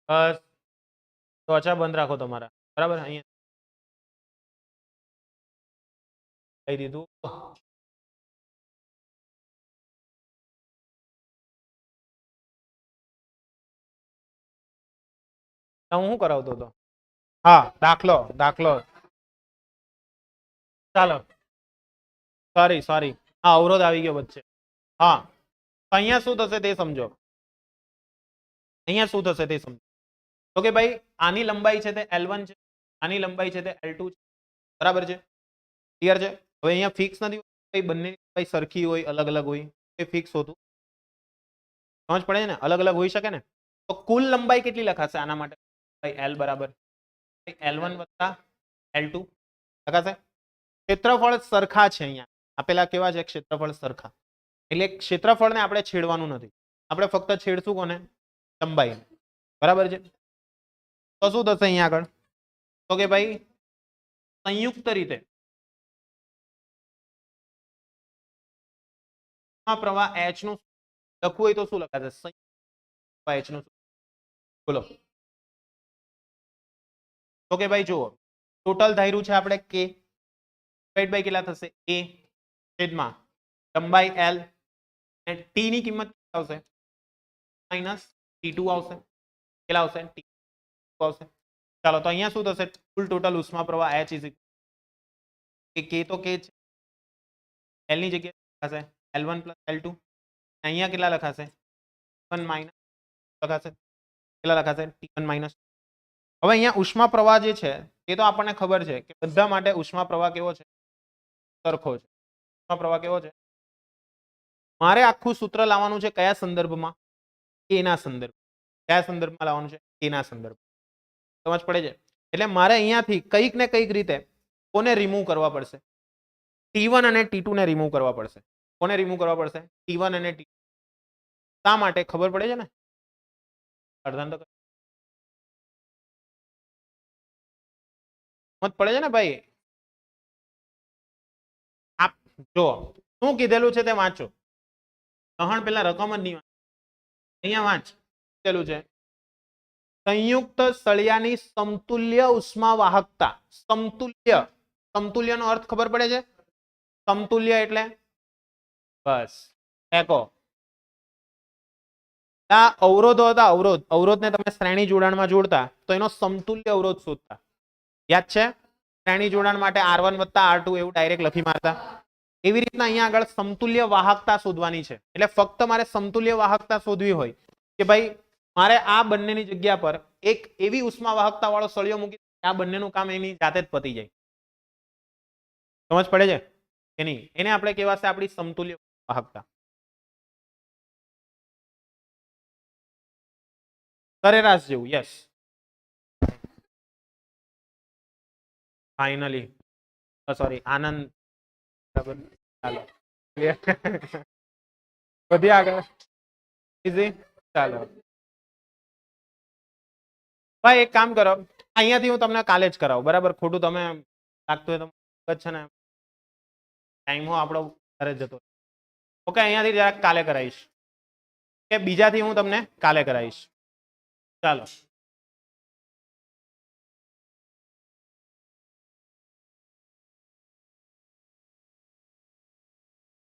બસ. ત્વચા બંધ રાખો તમારા, બરાબર. અહીંયા કહી દીધું. હું શું કરાવતો હતો? હા, દાખલો દાખલો. ચાલો સોરી સોરી, હા અવરોધ આવી ગયો વચ્ચે. હા, તો અહીંયા શું થશે તે સમજો. અહીંયા શું થશે તે સમજો. તો કે ભાઈ આની લંબાઈ છે તે L1 છે, આની લંબાઈ છે તે L2 છે, બરાબર છે. ક્લિયર છે? હવે અહીંયા ફિક્સ નથી ભાઈ, બંને લંબાઈ સરખી હોય અલગ અલગ હોય એ ફિક્સ હોતું. સમજ પડે ને? અલગ અલગ હોઈ શકે ને. તો કુલ લંબાઈ કેટલી લખાશે આના માટે? ભાઈ L બરાબર L1 વત્તા L2 લખાશે. ક્ષેત્રફળ સરખા છે, અહીંયા આપેલા કેવા છે? ક્ષેત્રફળ સરખા. એટલે ક્ષેત્રફળને આપણે છેડવાનું નથી, આપણે ફક્ત છેડશું કોને? લંબાઈ. બરાબર છે. તો શું થશે અહીંયા આગળ? તો કે ભાઈ સંયુક્ત રીતે પ્રવાહ H નું લખવું હોય તો શું લખાશે? H નું બોલો. તો કે ભાઈ જુઓ, ટોટલ ધાર્યું છે આપણે K, ડિવાઇડ બાય કેટલા થશે? A છેદમાં લંબાઈ L, અને T ની કિંમત આવશે માઇનસ T2 આવશે. કેટલા આવશે? T2 આવશે. ચાલો તો અહીંયા શું થશે? કુલ ટોટલ ઉષ્મા પ્રવાહ H ઇઝ K તો K છે, L ની જગ્યાએ લખાશે L1 પ્લસ L2. અહીંયા કેટલા લખાશે? 1 માઇનસ લખાશે. કેટલા લખાશે? T1 minus. હવે અહીંયા ઉષ્મા પ્રવાહ જે છે એ તો આપણને ખબર છે કે બધા માટે ઉષ્મા પ્રવાહ કેવો છે? સરખો છે. ઉષ્મા પ્રવાહ કેવો છે? મારે આખું સૂત્ર લાવવાનું છે કયા સંદર્ભમાં? એ ના સંદર્ભ. કયા સંદર્ભમાં લાવવાનું છે? એ ના સંદર્ભ. સમજ પડે છે? એટલે મારે અહીંયાથી કંઈક ને કંઈક રીતે કોને રિમૂવ કરવા પડશે? T1 અને T2 ને રિમૂવ કરવા પડશે. કોને રિમૂવ કરવા પડશે? T1 અને T2. શા માટે ખબર પડે છે ને? અર્ધાંત સમજ પડે છે ને ભાઈ? આપ જો શું કીધેલું છે તે વાંચો. કહણ પેલા રકમ જ નહીં વાંચ. અહીંયા વાંચ. કીધેલું છે સંયુક્ત સળિયાની સમતુલ્ય ઉષ્મા વાહકતા. સમતુલ્ય. સમતુલ્યનો અર્થ ખબર પડે છે? સમતુલ્ય એટલે બસ એકો આ અવરોધો હતા. અવરોધને તમે શ્રેણી જોડાણમાં જોડતા તો એનો સમતુલ્ય અવરોધ શોધતા. યાદ છે? શ્રેણી જોડાણ માટે R1 + R2 એવું ડાયરેક્ટ લખી મારતા. એવી રીતના અહીંયા આગળ સમતુલ્ય વાહકતા શોધવાની છે. એટલે ફક્ત મારે સમતુલ્ય વાહકતા શોધવી હોય કે ભાઈ મારે આ બંનેની જગ્યા પર એક એવી ઉષ્મા વાહકતા વાળો સળિયો મૂકી આ બંનેનું કામ એની જાતે જ પતી જાય. સમજ પડે છે કે નહીં? એને આપણે કહેવાશે આપણી સમતુલ્ય વાહકતા. સરેરાશ જેવું. યસ, ફાઇનલી સોરી આનંદ. બરાબર, ચાલો વધી આગળ. ઇઝી. ચાલો ભાઈ એક કામ કરો, અહીંયાથી હું તમને કાલે જ કરાવું. બરાબર, ખોટું તમે લાગતું હોય તો છે ને ટાઈમ હો આપણો ઘરે જતો. ઓકે, અહીંયાથી જરાક કાલે કરાવીશ કે બીજાથી હું તમને કાલે કરાવીશ. ચાલો.